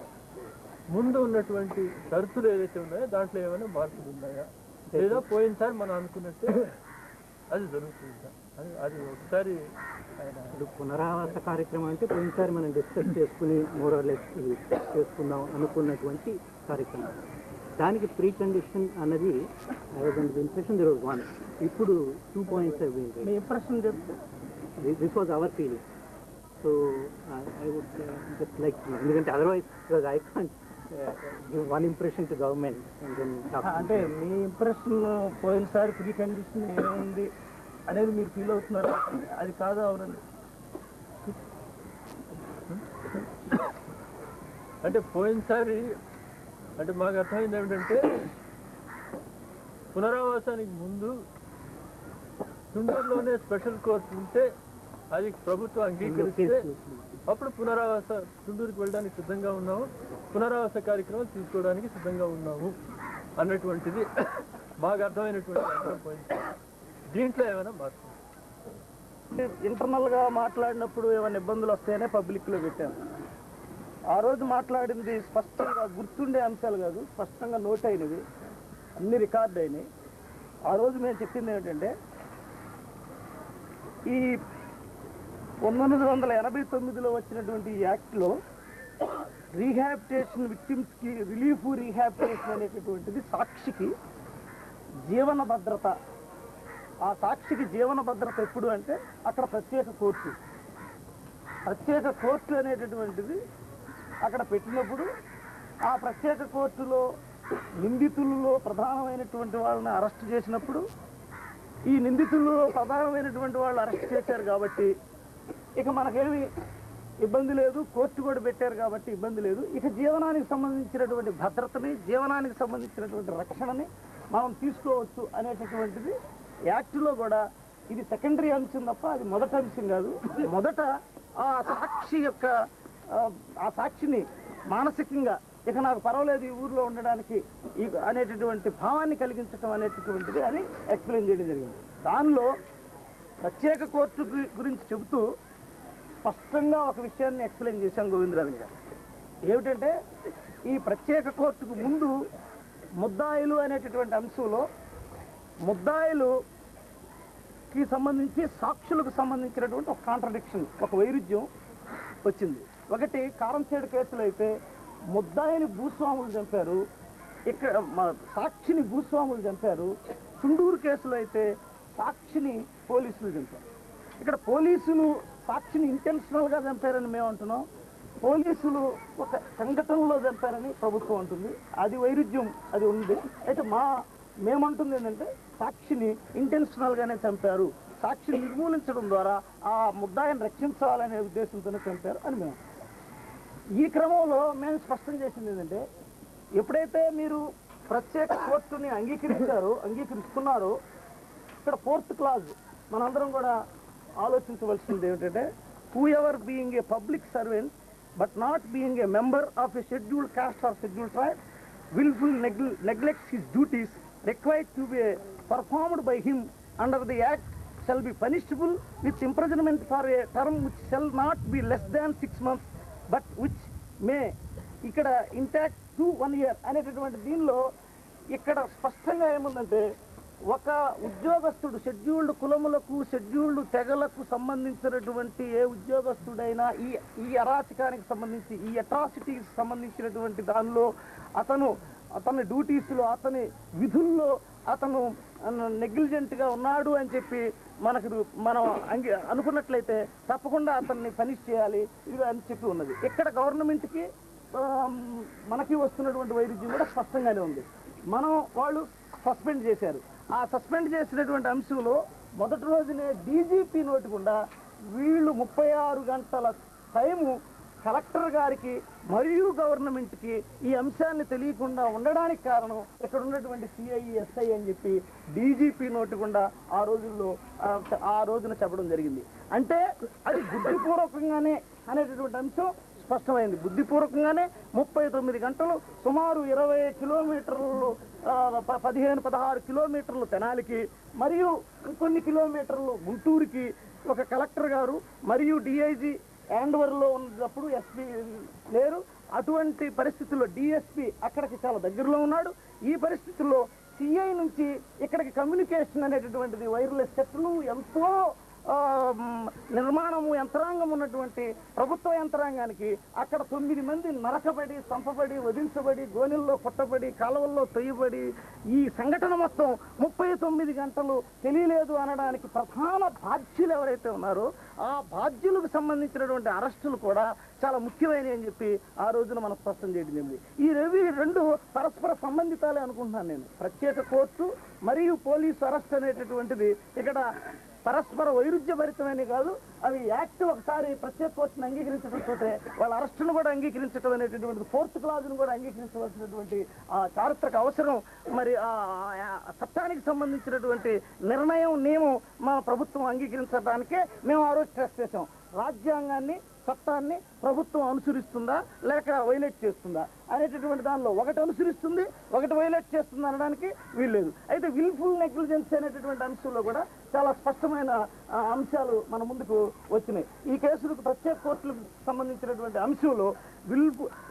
ముందు ఉన్నటువంటి షరతులు ఏదైతే ఉన్నాయో దాంట్లో ఏమైనా మార్పులు ఉన్నాయా, లేదా పోయినసారి మనం అనుకున్నట్టే అది జరుగుతుందా అని అది ఒకసారి ఆయన. ఇప్పుడు పునరావాస కార్యక్రమం అంటే పోయినసారి మనం డిస్కస్ చేసుకుని మోరల్లెస్ చేసుకుందాం అనుకున్నటువంటి కార్యక్రమం. దానికి ప్రీ కండిషన్ అన్నది ఇంప్రెషన్ దేర్ వాజ్ 1. ఇప్పుడు 2 points have been raised. Impression This was our feeling. So I would just like to know, ఎందుకంటే otherwise because I can't give one impression to government and then talk. అంటే మీ ఇంప్రెషన్ పోయినసారి ప్రీ కండిషన్ ఏముంది అనేది మీరు ఫీల్ అవుతున్నారు, అది కాదా? అవునండి. అంటే పోయినసారి అంటే మాకు అర్థమైంది ఏమిటంటే, పునరావాసానికి ముందు చుండూరులోనే స్పెషల్ కోర్టు ఉంటే అది ప్రభుత్వం అంగీకరిస్తే అప్పుడు చుండూరుకి వెళ్ళడానికి సిద్ధంగా ఉన్నాము, పునరావాస కార్యక్రమం తీసుకోవడానికి సిద్ధంగా ఉన్నాము అన్నటువంటిది బాగా అర్థమైనటువంటి అంశం పోయింది. దీంట్లో ఏమైనా మార్పు? ఇంటర్నల్గా మాట్లాడినప్పుడు ఏమైనా ఇబ్బందులు వస్తాయనే పబ్లిక్లో పెట్టాను. ఆ రోజు మాట్లాడింది స్పష్టంగా గుర్తుండే అంశాలు కాదు, స్పష్టంగా నోట్ అయినవి, అన్ని రికార్డ్ అయినాయి. ఆ రోజు మేము చెప్పింది ఏమిటంటే, ఈ 1989లో వచ్చినటువంటి ఈ యాక్ట్లో రీహాబిటేషన్ విక్టిమ్స్కి రిలీఫ్ రీహాబిటేషన్ అనేటటువంటిది సాక్షికి జీవన భద్రత. ఆ సాక్షికి జీవన భద్రత ఎప్పుడు అంటే అక్కడ ప్రత్యేక కోర్టు అనేటటువంటిది అక్కడ పెట్టినప్పుడు ఆ ప్రత్యేక కోర్టులో నిందితులలో ప్రధానమైనటువంటి వాళ్ళని అరెస్ట్ చేసినప్పుడు ఈ నిందితులలో ప్రధానమైనటువంటి వాళ్ళు అరెస్ట్ చేశారు కాబట్టి ఇక మనకేమి ఇబ్బంది లేదు, కోర్టు కూడా పెట్టారు కాబట్టి ఇబ్బంది లేదు. ఇక జీవనానికి సంబంధించినటువంటి భద్రతని, జీవనానికి సంబంధించినటువంటి రక్షణని మనం తీసుకోవచ్చు అనేటటువంటిది యాక్ట్లో కూడా. ఇది సెకండరీ అంశం తప్ప అది మొదటి అంశం కాదు. మొదట ఆ సాక్షి యొక్క ఆ సాక్షిని మానసికంగా ఇక నాకు పర్వాలేదు ఈ ఊర్లో ఉండడానికి అనేటటువంటి భావాన్ని కలిగించడం అనేటటువంటిది అని ఎక్స్ప్లెయిన్ చేయడం జరిగింది. దానిలో ప్రత్యేక కోర్టు గురించి చెబుతూ స్పష్టంగా ఒక విషయాన్ని ఎక్స్ప్లెయిన్ చేశాం గోవిందరాజన్ గారు. ఏమిటంటే ఈ ప్రత్యేక కోర్టుకు ముందు ముద్దాయిలు అనేటటువంటి అంశంలో ముద్దాయిలుకి సంబంధించి సాక్షులకు సంబంధించినటువంటి ఒక కాంట్రడిక్షన్, ఒక వైరుధ్యం వచ్చింది. ఒకటి కారంచేడు కేసులో అయితే ముద్దాయిని భూస్వాములు చంపారు, ఇక్కడ సాక్షిని భూస్వాములు చంపారు. చుండూరు కేసులో అయితే సాక్షిని పోలీసులు చంపారు. ఇక్కడ పోలీసులు సాక్షిని ఇంటెన్షనల్గా చంపారని మేము అంటున్నాం, పోలీసులు ఒక సంఘటనలో చంపారని ప్రభుత్వం అంటుంది. అది వైరుధ్యం అది ఉంది. అయితే మేమంటుంది ఏంటంటే సాక్షిని ఇంటెన్షనల్గానే చంపారు, సాక్షిని నిర్మూలించడం ద్వారా ఆ ముద్దాయిని రక్షించాలనే ఉద్దేశంతోనే చంపారు అని మేము. ఈ క్రమంలో మేము స్పష్టం చేసింది ఏంటంటే, ఎప్పుడైతే మీరు ప్రత్యేక కోర్టుని అంగీకరిస్తున్నారో ఇక్కడ 4th క్లాజ్ మనందరం కూడా ఆలోచించవలసింది ఏమిటంటే, whoever being a public servant but not being a member of a scheduled caste or scheduled tribe willful neglects his duties required to be performed by him under the act shall be punishable with imprisonment for a term which shall not be less than 6 months but which may ఇక్కడ ఇంటాక్ట్ టు 1 year అనేటటువంటి దీనిలో ఇక్కడ స్పష్టంగా ఏముందంటే, ఒక ఉద్యోగస్తుడు షెడ్యూల్డ్ కులములకు షెడ్యూల్డ్ తెగలకు సంబంధించినటువంటి ఏ ఉద్యోగస్తుడైనా ఈ అరాచకానికి సంబంధించి ఈ అట్రాసిటీకి సంబంధించినటువంటి దానిలో అతని డ్యూటీస్లో అతని విధుల్లో అతను నెగ్లిజెంట్గా ఉన్నాడు అని చెప్పి మనం అనుకున్నట్లయితే తప్పకుండా అతన్ని పనిష్ చేయాలి ఇది అని చెప్పి ఉన్నది. ఇక్కడ గవర్నమెంట్కి మనకి వస్తున్నటువంటి వైరుధ్యం కూడా స్పష్టంగానే ఉంది. వాళ్ళు సస్పెండ్ చేశారు. ఆ సస్పెండ్ చేసినటువంటి అంశంలో మొదటి రోజునే డీజీపీ నోటికుండా వీళ్ళు 36 గంటల టైము కలెక్టర్ గారికి మరియు గవర్నమెంట్కి ఈ అంశాన్ని తెలియకుండా ఉండడానికి కారణం ఇక్కడ ఉన్నటువంటి సిఐ ఎస్ఐ అని చెప్పి డీజీపీ నోటికుండా ఆ రోజున చెప్పడం జరిగింది. అంటే అది బుద్ధిపూర్వకంగానే అనేటటువంటి అంశం స్పష్టమైంది. బుద్ధిపూర్వకంగానే 39 గంటలు సుమారు 20 కిలోమీటర్లు 15-16 కిలోమీటర్లు తెనాలికి మరియు కొన్ని కిలోమీటర్లు గుంటూరుకి ఒక కలెక్టర్ గారు మరియు డిఐజీ యాండ్వర్లో ఉన్నప్పుడు ఎస్పీ లేరు. అటువంటి పరిస్థితుల్లో డిఎస్పీ అక్కడికి చాలా దగ్గరలో ఉన్నాడు. ఈ పరిస్థితుల్లో సిఐ నుంచి ఇక్కడికి కమ్యూనికేషన్ అనేటటువంటిది వైర్లెస్ సెట్లు ఎంతో నిర్మాణము యంత్రాంగం ఉన్నటువంటి ప్రభుత్వ యంత్రాంగానికి అక్కడ 9 మంది నరకబడి చంపబడి వధించబడి గోనెల్లో కొట్టబడి కాలువల్లో తొయ్యబడి ఈ సంఘటన మొత్తం 39 గంటలు తెలియలేదు అనడానికి ప్రధాన బాధ్యులు ఎవరైతే ఉన్నారో ఆ బాధ్యులకు సంబంధించినటువంటి అరెస్టులు కూడా చాలా ముఖ్యమైనవి అని చెప్పి ఆ రోజున మనం స్పష్టం చేయడం జరిగింది. ఈ రెండు పరస్పర సంబంధితాలే అనుకుంటున్నాను నేను. ప్రత్యేక కోర్టు మరియు పోలీసు అరెస్ట్ అనేటటువంటిది ఇక్కడ పరస్పర వైరుధ్యభరితమని కాదు, అవి యాక్ట్ ఒకసారి ప్రత్యేక కోర్టును అంగీకరించడంతో వాళ్ళ అరెస్టును కూడా అంగీకరించడం అనేటటువంటిది 4th క్లాజ్ను కూడా అంగీకరించవలసినటువంటి ఆ చారిత్రక అవసరం మరి ఆ చట్టానికి సంబంధించినటువంటి నియమం మా ప్రభుత్వం అంగీకరించడానికే మేము ఆ రోజు స్ట్రెస్ చేసాం. రాజ్యాంగాన్ని చట్టాన్ని ప్రభుత్వం అనుసరిస్తుందా లేక వైలేట్ చేస్తుందా అనేటటువంటి దానిలో ఒకటి అనుసరిస్తుంది ఒకటి వైలేట్ చేస్తుంది అనడానికి వీల్లేదు. అయితే విల్ఫుల్ నెగ్లిజెన్స్ అనేటటువంటి అంశంలో కూడా చాలా స్పష్టమైన అంశాలు మన ముందుకు వచ్చినాయి. ఈ కేసులకు ప్రత్యేక కోర్టులకు సంబంధించినటువంటి అంశంలో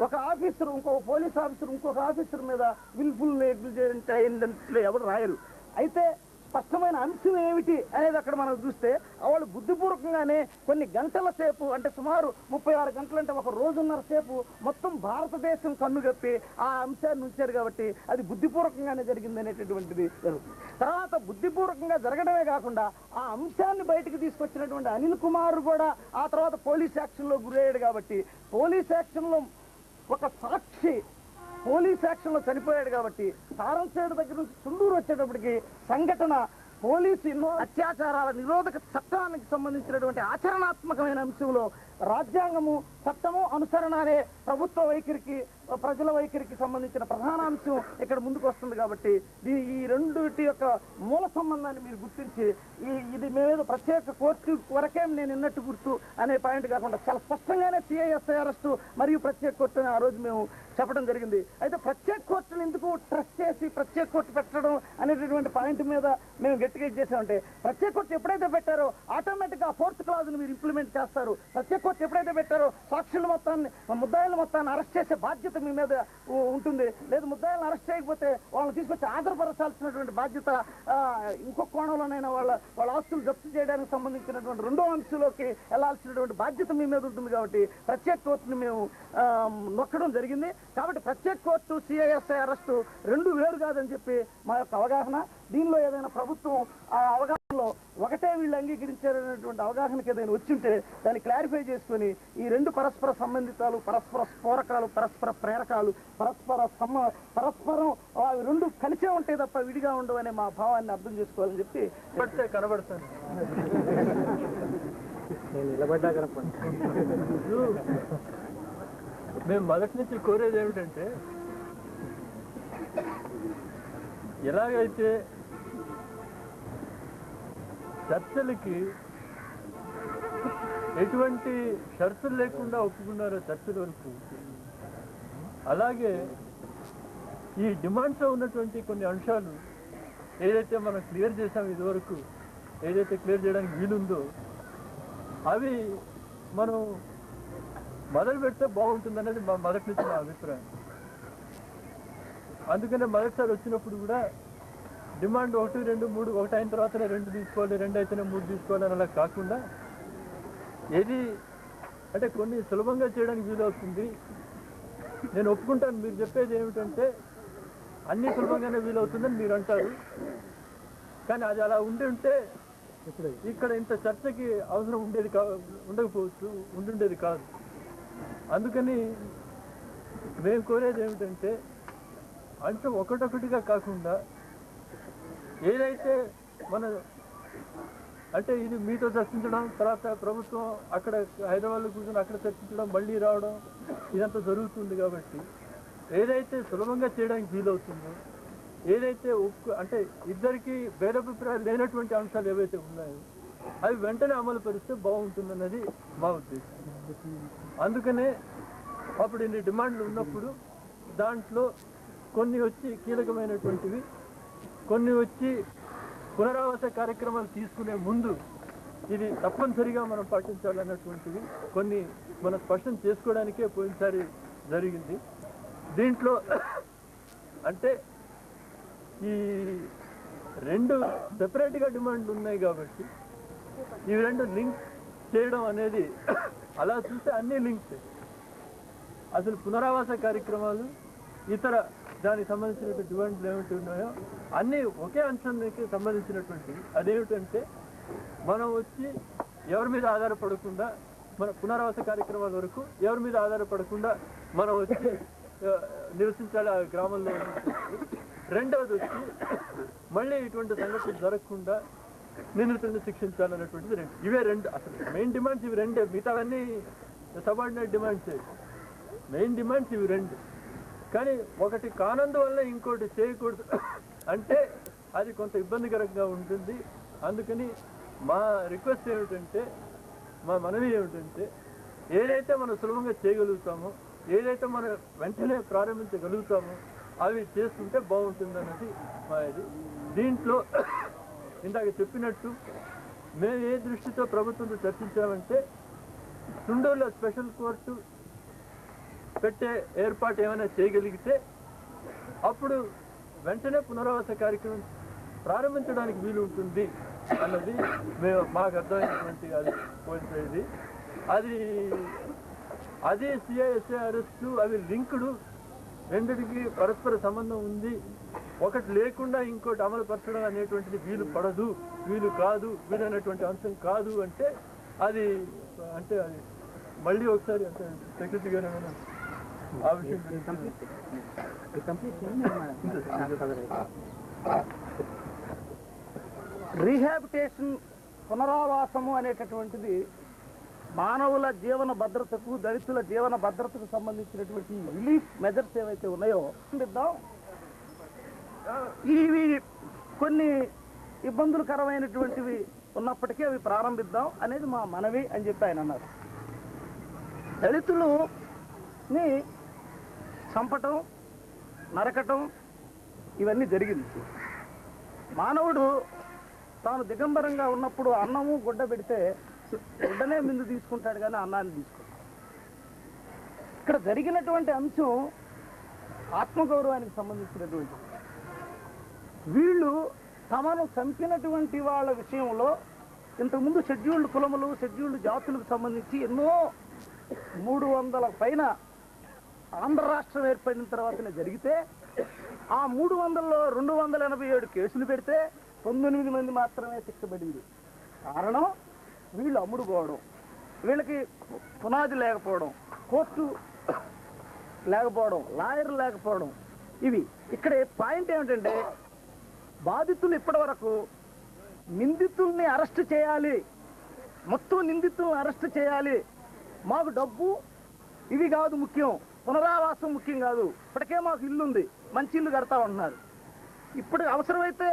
ఒక ఆఫీసర్ ఇంకొక పోలీస్ ఆఫీసర్ ఇంకొక ఆఫీసర్ మీద విల్ఫుల్ నెగ్లిజెంట్ అయిందంటే ఎవరు రాయరు. అయితే స్పష్టమైన అంశం ఏమిటి అనేది అక్కడ మనం చూస్తే వాళ్ళు బుద్ధిపూర్వకంగానే కొన్ని గంటల సేపు, అంటే సుమారు 36 గంటలు, అంటే ఒక రోజున్నర సేపు మొత్తం భారతదేశం కన్నుగప్పి ఆ అంశాన్ని ఉంచారు. కాబట్టి అది బుద్ధిపూర్వకంగానే జరిగింది అనేటటువంటిది జరుగుతుంది. తర్వాత బుద్ధిపూర్వకంగా జరగడమే కాకుండా ఆ అంశాన్ని బయటకు తీసుకొచ్చినటువంటి అనిల్ కుమార్ కూడా ఆ తర్వాత పోలీస్ యాక్షన్లో గురయ్యాడు. కాబట్టి పోలీస్ యాక్షన్లో ఒక సాక్షి పోలీస్ యాక్షన్లో చనిపోయాడు. కాబట్టి సారంసేడు దగ్గర నుంచి చుండూరు వచ్చేటప్పటికి సంఘటన పోలీసు ఎన్నో అత్యాచారాల నిరోధక చట్టానికి సంబంధించినటువంటి ఆచరణాత్మకమైన అంశంలో రాజ్యాంగము చట్టము అనుసరణ అనే ప్రభుత్వ వైఖరికి ప్రజల వైఖరికి సంబంధించిన ప్రధాన అంశం ఇక్కడ ముందుకు వస్తుంది. కాబట్టి ఈ రెండుటి యొక్క మూల సంబంధాన్ని మీరు గుర్తించి ఇది మేమేదో ప్రత్యేక కోర్టు వరకే నేను నిన్నట్టు గుర్తు అనే పాయింట్ కాకుండా చాలా స్పష్టంగానే సిఐఎస్ఐ అరెస్టు మరియు ప్రత్యేక కోర్టు అని ఆ రోజు మేము చెప్పడం జరిగింది. అయితే ప్రత్యేక కోర్టును ఎందుకు ట్రస్ట్ చేసి ప్రత్యేక కోర్టు పెట్టడం అనేటటువంటి పాయింట్ మీద మేము గట్టిగా చేసామంటే, ప్రత్యేక కోర్టు ఎప్పుడైతే పెట్టారో ఆటోమేటిక్గా ఆ 4th క్లాజ్ని మీరు ఇంప్లిమెంట్ చేస్తారు. ప్రత్యేక కోర్టు ఎప్పుడైతే పెట్టారో సాక్షుల మొత్తాన్ని ముద్దాయిల మొత్తాన్ని అరెస్ట్ చేసే బాధ్యత మీ మీద ఉంటుంది. లేదు ముద్దాయిలను అరెస్ట్ చేయకపోతే వాళ్ళని తీసుకొచ్చి ఆధారపరచాల్సినటువంటి బాధ్యత ఇంకొక కోణంలోనైనా వాళ్ళ ఆస్తులు జప్తు చేయడానికి సంబంధించినటువంటి రెండో అంశంలోకి వెళ్లాల్సినటువంటి బాధ్యత మీ మీద ఉంటుంది. కాబట్టి ప్రత్యేక కోర్టుని మేము నొక్కడం జరిగింది. కాబట్టి ప్రత్యేక కోర్టు సిఐఎస్ఐ అరెస్టు రెండు వేరు కాదని చెప్పి మా యొక్క అవగాహన. దీనిలో ఏదైనా ప్రభుత్వం ఆ అవగాహనలో ఒకటే వీళ్ళు అంగీకరించారనేటువంటి అవగాహనకి ఏదైనా వచ్చింటే దాన్ని క్లారిఫై చేసుకొని ఈ రెండు పరస్పర సంబంధితాలు, పరస్పర స్ఫోరకాలు, పరస్పర ప్రేరకాలు, పరస్పరం అవి రెండు కలిసే ఉంటాయి తప్ప విడిగా ఉండవు అనే మా భావాన్ని అర్థం చేసుకోవాలని చెప్పి పడితే కనబడతాను. నిలబడ్డా కనపడి మేము మొదటి నుంచి కోరేది ఏమిటంటే, ఎలాగైతే చర్చలకి ఎటువంటి షరతులు లేకుండా ఒప్పుకున్నారో చర్చల వరకు, అలాగే ఈ డిమాండ్స్లో ఉన్నటువంటి కొన్ని అంశాలు ఏదైతే మనం క్లియర్ చేసాం ఇదివరకు, ఏదైతే క్లియర్ చేయడానికి వీలుందో అవి మనం మొదలు పెడితే బాగుంటుందనేది మా మొదటి నుంచి నా అభిప్రాయం. అందుకనే మొదటిసారి వచ్చినప్పుడు కూడా డిమాండ్ 1, 2, 3 ఒకటి అయిన తర్వాతనే 2 తీసుకోవాలి, 2 అయితేనే 3 తీసుకోవాలి అని అలా కాకుండా, ఏది అంటే కొన్ని సులభంగా చేయడానికి వీలవుతుంది. నేను ఒప్పుకుంటాను, మీరు చెప్పేది ఏమిటంటే అన్నీ సులభంగానే వీలవుతుందని మీరు అంటారు. కానీ అది అలా ఉంటే ఇక్కడ ఇంత చర్చకి అవసరం ఉండకపోవచ్చు, ఉండుండేది కాదు. అందుకని మేము కోరేది ఏమిటంటే అంశం ఒకటొకటిగా కాకుండా ఏదైతే మన అంటే ఇది మీతో చర్చించడం, తర్వాత ప్రభుత్వం అక్కడ హైదరాబాద్లో కూర్చొని అక్కడ చర్చించడం, మళ్ళీ రావడం, ఇదంతా జరుగుతుంది. కాబట్టి ఏదైతే సులభంగా చేయడానికి వీలవుతుందో, ఏదైతే అంటే ఇద్దరికి భేదాభిప్రాయాలు లేనటువంటి అంశాలు ఏవైతే ఉన్నాయో అవి వెంటనే అమలు పరిస్తే బాగుంటుందన్నది మా ఉద్దేశం. అందుకనే అప్పుడు ఇన్ని డిమాండ్లు ఉన్నప్పుడు దాంట్లో కొన్ని వచ్చి కీలకమైనటువంటివి, కొన్ని వచ్చి పునరావాస కార్యక్రమాలు తీసుకునే ముందు ఇది తప్పనిసరిగా మనం పాటించాలన్నటువంటివి కొన్ని మనం స్పష్టం చేసుకోవడానికే పోయినసారి జరిగింది. దీంట్లో అంటే ఈ రెండు సెపరేట్గా డిమాండ్లు ఉన్నాయి కాబట్టి ఇవి రెండు లింక్ చేయడం అనేది అలా చూస్తే అన్ని లింక్స్. అసలు పునరావాస కార్యక్రమాలు ఇతర దానికి సంబంధించినటువంటి డిమాండ్లు ఏమిటి ఉన్నాయో అన్నీ ఒకే అంశానికి సంబంధించినటువంటివి. అదేమిటంటే మనం వచ్చి ఎవరి మీద ఆధారపడకుండా, మన పునరావాస కార్యక్రమాల వరకు ఎవరి మీద ఆధారపడకుండా మనం వచ్చి నివసించాలి ఆ గ్రామంలో. రెండవది వచ్చి మళ్ళీ ఇటువంటి సంఘటనలు జరగకుండా నిందితులను శిక్షించాలన్నటువంటిది రెండు. ఇవే రెండు అసలు మెయిన్ డిమాండ్స్, ఇవి రెండే. మిగతావన్నీ సబార్డినేట్ డిమాండ్స్. మెయిన్ డిమాండ్స్ ఇవి రెండు. కానీ ఒకటి కానందువల్ల ఇంకోటి చేయకూడదు అంటే అది కొంత ఇబ్బందికరంగా ఉంటుంది. అందుకని మా రిక్వెస్ట్ ఏమిటంటే, మా మనవి ఏమిటంటే, ఏదైతే మనం సులభంగా చేయగలుగుతామో, ఏదైతే మనం వెంటనే ప్రారంభించగలుగుతామో అవి చేస్తుంటే బాగుంటుంది అన్నది మా ఇది. దీంట్లో ఇందాక చెప్పినట్టు మేము ఏ దృష్టితో ప్రభుత్వంతో చర్చించామంటే తుండూరులో స్పెషల్ కోర్టు పెట్టే ఏర్పాటు ఏమైనా చేయగలిగితే అప్పుడు వెంటనే పునరావాస కార్యక్రమం ప్రారంభించడానికి వీలు ఉంటుంది అన్నది మాకు అర్థమైనటువంటి అది పోయింది. అది సిఐఎస్ఐ అరెస్టు అవి లింకుడు, రెండిటికి పరస్పర సంబంధం ఉంది. ఒకటి లేకుండా ఇంకోటి అమలు పరచడం అనేటువంటిది వీలు పడదు, వీలు కాదు, వీలైనటువంటి అంశం కాదు అంటే అది మళ్ళీ ఒకసారి అంటే సెక్రటరీ గారు ఆ విషయం రీహాబిటేషన్ పునరావాసము అనేటటువంటిది మానవుల జీవన భద్రతకు, దళితుల జీవన భద్రతకు సంబంధించినటువంటి రిలీఫ్ మెజర్స్ ఏవైతే ఉన్నాయో ఇవి కొన్ని ఇబ్బందులకరమైనటువంటివి ఉన్నప్పటికీ అవి ప్రారంభిద్దాం అనేది మా మనవి అని చెప్పి ఆయన అన్నారు. దళితులని చంపటం, నరకటం ఇవన్నీ జరిగింది. మానవుడు తాను దిగంబరంగా ఉన్నప్పుడు అన్నము గుడ్డ పెడితే గుడ్డనే ముందు తీసుకుంటాడు కానీ అన్నాన్ని తీసుకుంటాడు. ఇక్కడ జరిగినటువంటి అంశం ఆత్మగౌరవానికి సంబంధించినటువంటి. వీళ్ళు తమను చంపినటువంటి వాళ్ళ విషయంలో ఇంతకుముందు షెడ్యూల్డ్ కులములు, షెడ్యూల్డ్ జాతులకు సంబంధించి ఎన్నో 300 పైన ఆంధ్ర రాష్ట్రం ఏర్పడిన తర్వాతనే జరిగితే ఆ 300లో 287 కేసులు పెడితే 19 మంది మాత్రమే శిక్ష పడింది. కారణం వీళ్ళు అమ్ముడుపోవడం, వీళ్ళకి పునాది లేకపోవడం, కోర్టు లేకపోవడం, లాయర్ లేకపోవడం. ఇవి ఇక్కడ పాయింట్ ఏమిటంటే బాధితులు ఇప్పటి వరకు నిందితుల్ని అరెస్ట్ చేయాలి, మొత్తం నిందితుల్ని అరెస్ట్ చేయాలి, మాకు డబ్బు ఇవి కాదు ముఖ్యం, పునరావాసం ముఖ్యం కాదు, ఇప్పటికే మాకు ఇల్లు ఉంది, మంచి ఇల్లు కడతా ఉంటున్నారు. ఇప్పుడు అవసరమైతే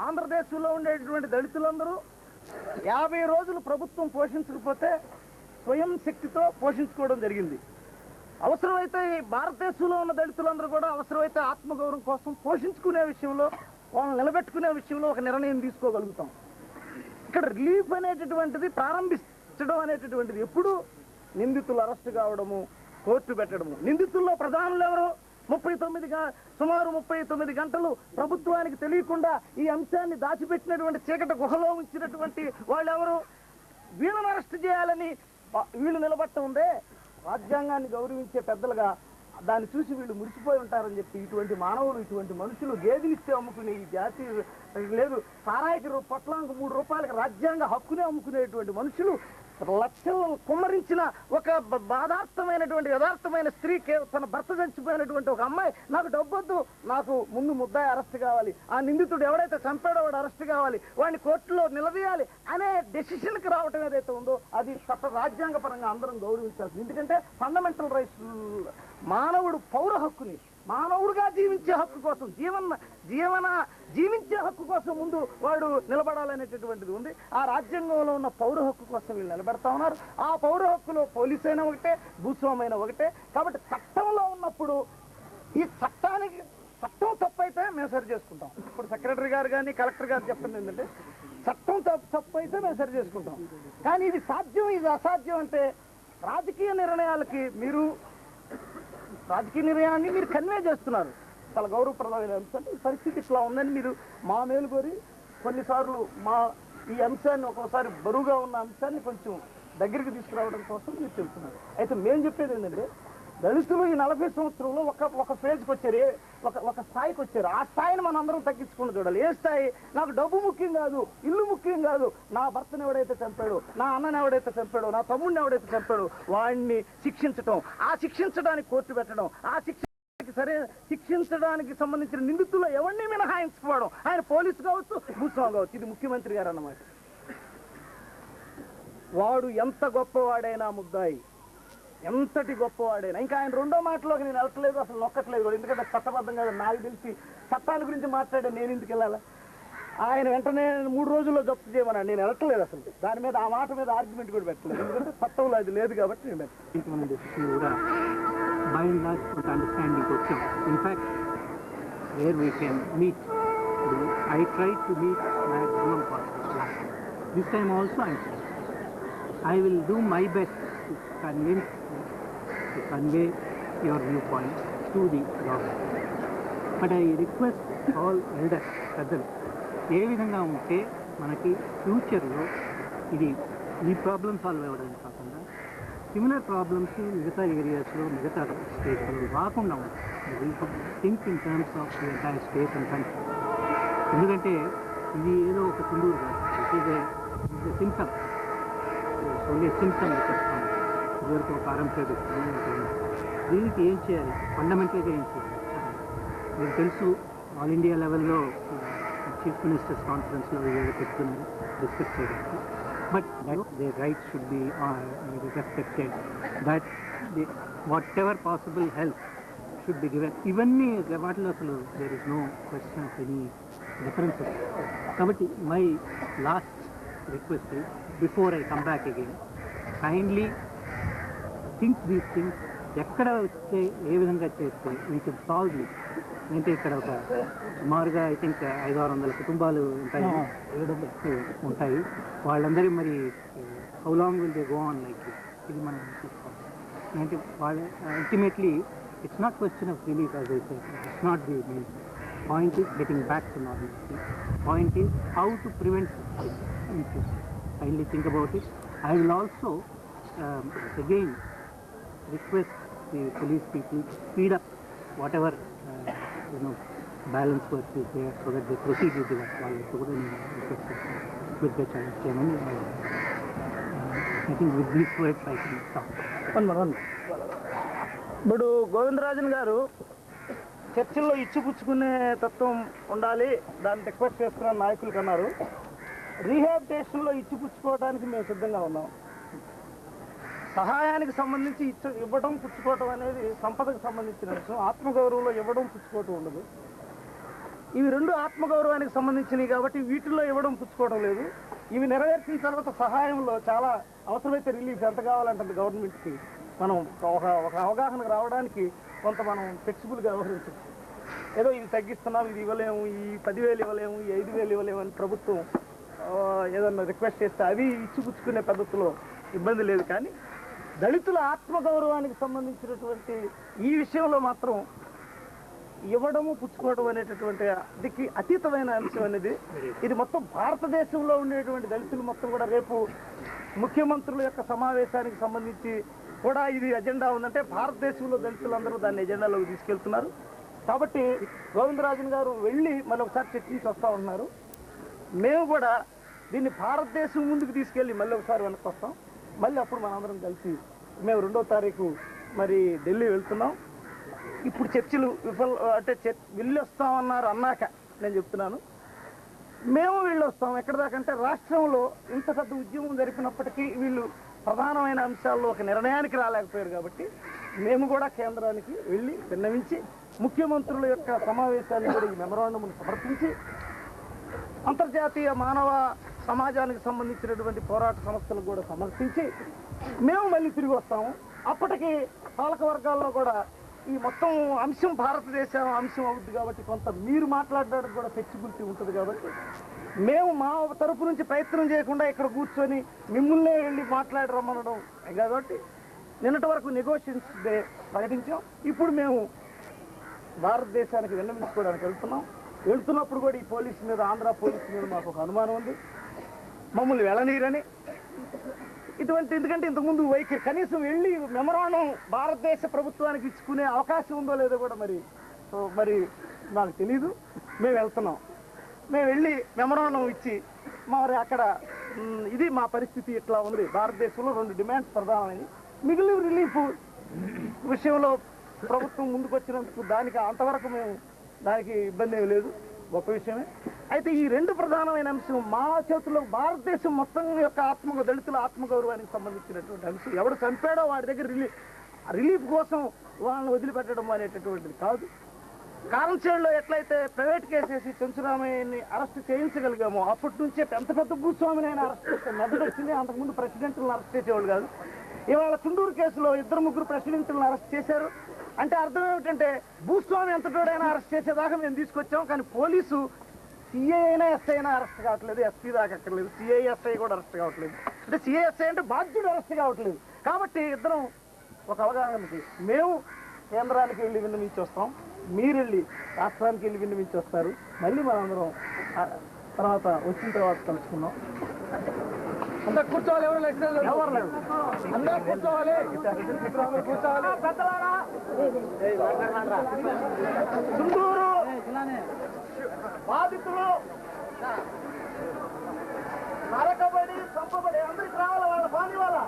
ఆంధ్రదేశంలో ఉండేటువంటి దళితులందరూ 50 రోజులు ప్రభుత్వం పోషించకపోతే స్వయం శక్తితో పోషించుకోవడం జరిగింది. అవసరమైతే ఈ భారతదేశంలో ఉన్న దళితులందరూ కూడా అవసరమైతే ఆత్మగౌరవం కోసం పోషించుకునే విషయంలో, వాళ్ళని నిలబెట్టుకునే విషయంలో ఒక నిర్ణయం తీసుకోగలుగుతాం. ఇక్కడ రిలీఫ్ అనేటటువంటిది ప్రారంభించడం అనేటటువంటిది ఎప్పుడు నిందితులు అరెస్ట్ కావడము, కోర్టు పెట్టడము. నిందితుల్లో ప్రధానులు ఎవరు? సుమారు 39 గంటలు ప్రభుత్వానికి తెలియకుండా ఈ అంశాన్ని దాచిపెట్టినటువంటి చీకటి గుహలో ఉంచినటువంటి వాళ్ళు ఎవరు? వీళ్ళని అరెస్ట్ చేయాలని వీళ్ళు నిలబట్టం ఉందే, రాజ్యాంగాన్ని గౌరవించే పెద్దలుగా దాన్ని చూసి వీళ్ళు మురిసిపోయి ఉంటారని చెప్పి ఇటువంటి మానవులు, ఇటువంటి మనుషులు గేదెలిస్తే అమ్ముకునే ఈ జాతి లేదు, సారాయికి పొట్లాంకు 3 రూపాయలకి రాజ్యాంగ హక్కునే అమ్ముకునేటువంటి మనుషులు లక్షలు కుమ్మరించిన ఒక బాధార్థమైనటువంటి యథార్థమైన స్త్రీకి తన భర్త చచ్చిపోయినటువంటి ఒక అమ్మాయి నాకు డబ్బొద్దు, నాకు ముందు ముద్దాయి అరెస్ట్ కావాలి, ఆ నిందితుడు ఎవడైతే చంపాడో వాడు అరెస్ట్ కావాలి, వాడిని కోర్టులో నిలదీయాలి అనే డెసిషన్కి రావటం ఏదైతే ఉందో అది రాజ్యాంగ పరంగా అందరం గౌరవించాల్సింది. ఎందుకంటే ఫండమెంటల్ రైట్స్, మానవుడు పౌర హక్కుని, మానవుడుగా జీవించే హక్కు కోసం, జీవించే హక్కు కోసం ముందు వాడు నిలబడాలనేటటువంటిది ఉంది. ఆ రాజ్యాంగంలో ఉన్న పౌర హక్కు కోసం వీళ్ళు నిలబెడతా ఉన్నారు. ఆ పౌర హక్కులో పోలీసు అయినా ఒకటే, భూస్వామైనా ఒకటే. కాబట్టి చట్టంలో ఉన్నప్పుడు ఈ చట్టం తప్పైతే మేము సరి చేసుకుంటాం. ఇప్పుడు సెక్రటరీ గారు కానీ కలెక్టర్ గారు చెప్తుంది ఏంటంటే చట్టం తప్పు అయితే మేము సరి చేసుకుంటాం. కానీ ఇది సాధ్యం, ఇది అసాధ్యం అంటే రాజకీయ నిర్ణయాన్ని మీరు కన్వే చేస్తున్నారు. చాలా గౌరవప్రదమైన అంశం. ఈ పరిస్థితి ఇట్లా ఉందని మీరు మా మేలు కోరి కొన్నిసార్లు ఈ అంశాన్ని, ఒక్కోసారి బరువుగా ఉన్న అంశాన్ని కొంచెం దగ్గరికి తీసుకురావడం కోసం మీరు చెప్తున్నారు. అయితే మేము చెప్పేది ఏంటంటే దళితులు ఈ 40 సంవత్సరంలో ఒక ఫేజ్కి వచ్చారు, ఒక స్థాయికి వచ్చారు. ఆ స్థాయిని మనం అందరం తగ్గించుకుని చూడాలి. ఏ స్థాయి? నాకు డబ్బు ముఖ్యం కాదు, ఇల్లు ముఖ్యం కాదు, నా భర్తను ఎవడైతే చంపాడో, నా అన్నని ఎవడైతే చంపాడో, నా తమ్ముడిని ఎవడైతే చంపాడో వాడిని శిక్షించడం, ఆ శిక్షించడానికి కోర్టు పెట్టడం, ఆ శిక్షించడానికి సంబంధించిన నిందితుల్లో ఎవరిని మినహాయించుకోవడం, ఆయన పోలీసు కావచ్చు, భూస్వామి కావచ్చు. ఇది ముఖ్యమంత్రి గారు అన్నమాట. వాడు ఎంత గొప్పవాడైనా ముద్దాయి, ఎంతటి గొప్పవాడైనా. ఇంకా ఆయన రెండో మాటలోకి నేను వెళ్ళట్లేదు, అసలు నొక్కట్లేదు కూడా. ఎందుకంటే చట్టబద్ధంగా నాకు తెలిసి చట్టాల గురించి మాట్లాడే నేను ఎందుకు వెళ్ళాలా? ఆయన వెంటనే 3 రోజుల్లో జప్తు చేయమన్నాడు, నేను వెళ్ళట్లేదు అసలు. దాని మీద ఆ మాట మీద ఆర్గ్యుమెంట్ కూడా పెట్టలేదు, ఎందుకంటే చట్టంలో అది లేదు కాబట్టి నేను పెట్టలేదు. I tried to meet maximum possible last time. This time also I am trying. I will do my best to convey your viewpoint to the government. But I request all elders, పెద్దలు ఏ విధంగా ఉంటే మనకి ఫ్యూచర్లో ఇది ఈ ప్రాబ్లమ్ సాల్వ్ అవ్వడానికి కాకుండా సిమిలర్ ప్రాబ్లమ్స్ మిగతా ఏరియాస్లో మిగతా స్టేట్స్లో రాకుండా ఉంటుంది. Think in terms of the entire state and country. ఎందుకంటే ఇది ఏదో ఒక తుండూరు కాదు, it is symptom, only symptom చెప్తాను. ఇదివరకు ఒక ఆరంభ దీనికి ఏం చేయాలి, ఫండమెంటల్గా ఏం చేయాలి మీకు తెలుసు. ఆల్ ఇండియా లెవెల్లో చీఫ్ మినిస్టర్స్ కాన్ఫరెన్స్లో ఏదో చెప్తున్నారు డిస్కస్ చేయడానికి. But they rights should be respected, that whatever possible help should be given. ఇవన్నీ వాటిలో అసలు there is no question of any differences. కాబట్టి my last request is, before I come back again, kindly think these things. ఎక్కడ వస్తే ఏ విధంగా చేస్తే వీ కెన్ సాల్వ్ దిస్. అంటే ఇక్కడ ఒక సుమారుగా ఐ థింక్ 500-600 కుటుంబాలు ఉంటాయి, ఉంటాయి. వాళ్ళందరూ మరి how long will they go on like ఇది మనం చూసుకోవాలి. అంటే వాళ్ళ ultimately it's not question of relief, as I say, it's not the main point. Is getting back to normality. Point is how to prevent in future. Kindly think about it. I will also again request the police people to speed up whatever balance work is there, so that they proceed with the work. With the chairman, I think with these words I can stop. ఇప్పుడు గోవిందరాజన్ గారు చర్చల్లో ఇచ్చిపుచ్చుకునే తత్వం ఉండాలి, దాన్ని రిక్వెస్ట్ చేస్తున్న నాయకులకు అన్నారు. రీహాబిటేషన్లో ఇచ్చిపుచ్చుకోవడానికి మేము సిద్ధంగా ఉన్నాం. సహాయానికి సంబంధించి ఇవ్వడం పుచ్చుకోవటం అనేది సంపదకు సంబంధించిన విషయం. ఆత్మగౌరవంలో ఇవ్వడం పుచ్చుకోవటం ఉండదు. ఇవి రెండు ఆత్మగౌరవానికి సంబంధించినవి కాబట్టి వీటిల్లో ఇవ్వడం పుచ్చుకోవడం లేదు. ఇవి నెరవేర్చిన తర్వాత సహాయంలో చాలా అవసరమైతే రిలీఫ్ ఎంత కావాలంటే గవర్నమెంట్కి మనం ఒక అవగాహనకు రావడానికి కొంత మనం ఫ్లెక్సిబుల్గా వ్యవహరించవచ్చు. ఏదో ఇది తగ్గిస్తున్నాం, ఇది ఇవ్వలేము, ఈ 10,000 ఇవ్వలేము, ఈ 5,000 ఇవ్వలేము అని ప్రభుత్వం ఏదన్నా రిక్వెస్ట్ చేస్తే అవి ఇచ్చిపుచ్చుకునే పద్ధతిలో ఇబ్బంది లేదు. కానీ దళితుల ఆత్మగౌరవానికి సంబంధించినటువంటి ఈ విషయంలో మాత్రం ఇవ్వడము పుచ్చుకోవడం అనేటటువంటి అదికి అతీతమైన అంశం అనేది. ఇది మొత్తం భారతదేశంలో ఉండేటువంటి దళితులు మొత్తం కూడా రేపు ముఖ్యమంత్రుల యొక్క సమావేశానికి సంబంధించి కూడా ఇది ఎజెండా ఉందంటే భారతదేశంలో దళితులందరూ దాన్ని ఎజెండాలోకి తీసుకెళ్తున్నారు. కాబట్టి గోవిందరాజన్ గారు వెళ్ళి మళ్ళీ ఒకసారి చర్చించి వస్తూ ఉన్నారు. మేము కూడా దీన్ని భారతదేశం ముందుకు తీసుకెళ్ళి మళ్ళీ ఒకసారి వెనక్కి వస్తాం. మళ్ళీ అప్పుడు మనందరం కలిసి మేము 2వ తారీఖు మరి ఢిల్లీ వెళ్తున్నాం. ఇప్పుడు చర్చలు అంటే వెళ్ళొస్తామన్నారు అన్నాక నేను చెప్తున్నాను, మేము వెళ్ళొస్తాం. ఎక్కడ దాకంటే రాష్ట్రంలో ఇంత పెద్ద ఉద్యమం జరిపినప్పటికీ వీళ్ళు ప్రధానమైన అంశాల్లో ఒక నిర్ణయానికి రాలేకపోయారు. కాబట్టి మేము కూడా కేంద్రానికి వెళ్ళి విన్నవించి ముఖ్యమంత్రుల యొక్క సమావేశాన్ని కూడా ఈ మెమరాండంను సమర్పించి అంతర్జాతీయ మానవ సమాజానికి సంబంధించినటువంటి పోరాట సంస్థలకు కూడా సమర్పించి మేము మళ్ళీ తిరిగి వస్తాము. అప్పటికి పాలక వర్గాల్లో కూడా ఈ మొత్తం అంశం భారతదేశం అంశం అవుతుంది కాబట్టి కొంత మీరు మాట్లాడడానికి కూడా ఫ్లెక్సిబిలిటీ ఉంటుంది. కాబట్టి మేము మా తరపు నుంచి ప్రయత్నం చేయకుండా ఇక్కడ కూర్చొని మిమ్మల్నే వెళ్ళి మాట్లాడరమ్మనడం కాబట్టి నిన్నటి వరకు నెగోషియేషన్స్ డే ప్రకటించాం. ఇప్పుడు మేము భారతదేశానికి విన్నవించుకోవడానికి వెళ్తున్నప్పుడు కూడా ఈ పోలీసు మీద, ఆంధ్ర పోలీసు మీద మాకు ఒక అనుమానం ఉంది, మమ్మల్ని వెళ్ళనీరని. ఎందుకంటే ఇంతకుముందు వైఖరి కనీసం వెళ్ళి మెమరాండం భారతదేశ ప్రభుత్వానికి ఇచ్చుకునే అవకాశం ఉందో లేదో కూడా మరి నాకు తెలీదు. మేము వెళ్తున్నాం, మేము వెళ్ళి మెమరాండం ఇచ్చి మరి అక్కడ ఇది మా పరిస్థితి ఇట్లా ఉంది. భారతదేశంలో 2 డిమాండ్స్ ప్రధానమైనవి. మిగిలిన రిలీఫ్ విషయంలో ప్రభుత్వం ముందుకు వచ్చినందుకు దానికి అంతవరకు మేము దానికి ఇబ్బంది ఏమి లేదు, గొప్ప విషయమే. అయితే ఈ 2 ప్రధానమైన అంశం మా చేతుల్లో భారతదేశం మొత్తం యొక్క దళితుల ఆత్మగౌరవానికి సంబంధించినటువంటి అంశం. ఎవడు చంపాడో వాడి దగ్గర రిలీఫ్ కోసం వాళ్ళని వదిలిపెట్టడం అనేటటువంటిది కాదు. కారంచేడులో ఎట్లయితే ప్రైవేట్ కేసేసి చెంచురామయ్యని అరెస్ట్ చేయించగలిగామో అప్పటి నుంచే ఎంత పెద్ద భూస్వామిని అయినా అరెస్ట్ చేస్తే మెదడు వచ్చింది. అంతకుముందు ప్రెసిడెంట్లను అరెస్ట్ చేసేవాళ్ళు కాదు. ఇవాళ చుండూరు కేసులో 2-3 ప్రెసిడెంట్లను అరెస్ట్ చేశారు. అంటే అర్థం ఏమిటంటే భూస్వామి ఎంతటోడైనా అరెస్ట్ చేసేదాకా మేము తీసుకొచ్చాం. కానీ పోలీసు సిఐ అయినా ఎస్ఐ అయినా అరెస్ట్ కావట్లేదు, ఎస్పీ దాకా అక్కర్లేదు, సిఐ ఎస్ఐ కూడా అరెస్ట్ కావట్లేదు. అంటే సిఐ ఎస్ఐ అంటే బాధ్యుడు అరెస్ట్ కావట్లేదు. కాబట్టి ఇద్దరం ఒక అవగాహనకి మేము కేంద్రానికి వెళ్ళి విన్నవించి వస్తాం, మీరు వెళ్ళి రాష్ట్రానికి వెళ్ళి విన్నవించి వస్తారు. మళ్ళీ మనందరం తర్వాత వచ్చిన తర్వాత కలుసుకున్నాం. అంతా కూర్చోవాలి, ఎవరు లెక్చరర్ ఎవరు లేదు, అందరూ కూర్చోవాలి, కూర్చోవాలి. చుందూరు బాధితులు నరకబడి చంపబడి అందరికి రావాలి, వాళ్ళ పాని వాళ్ళ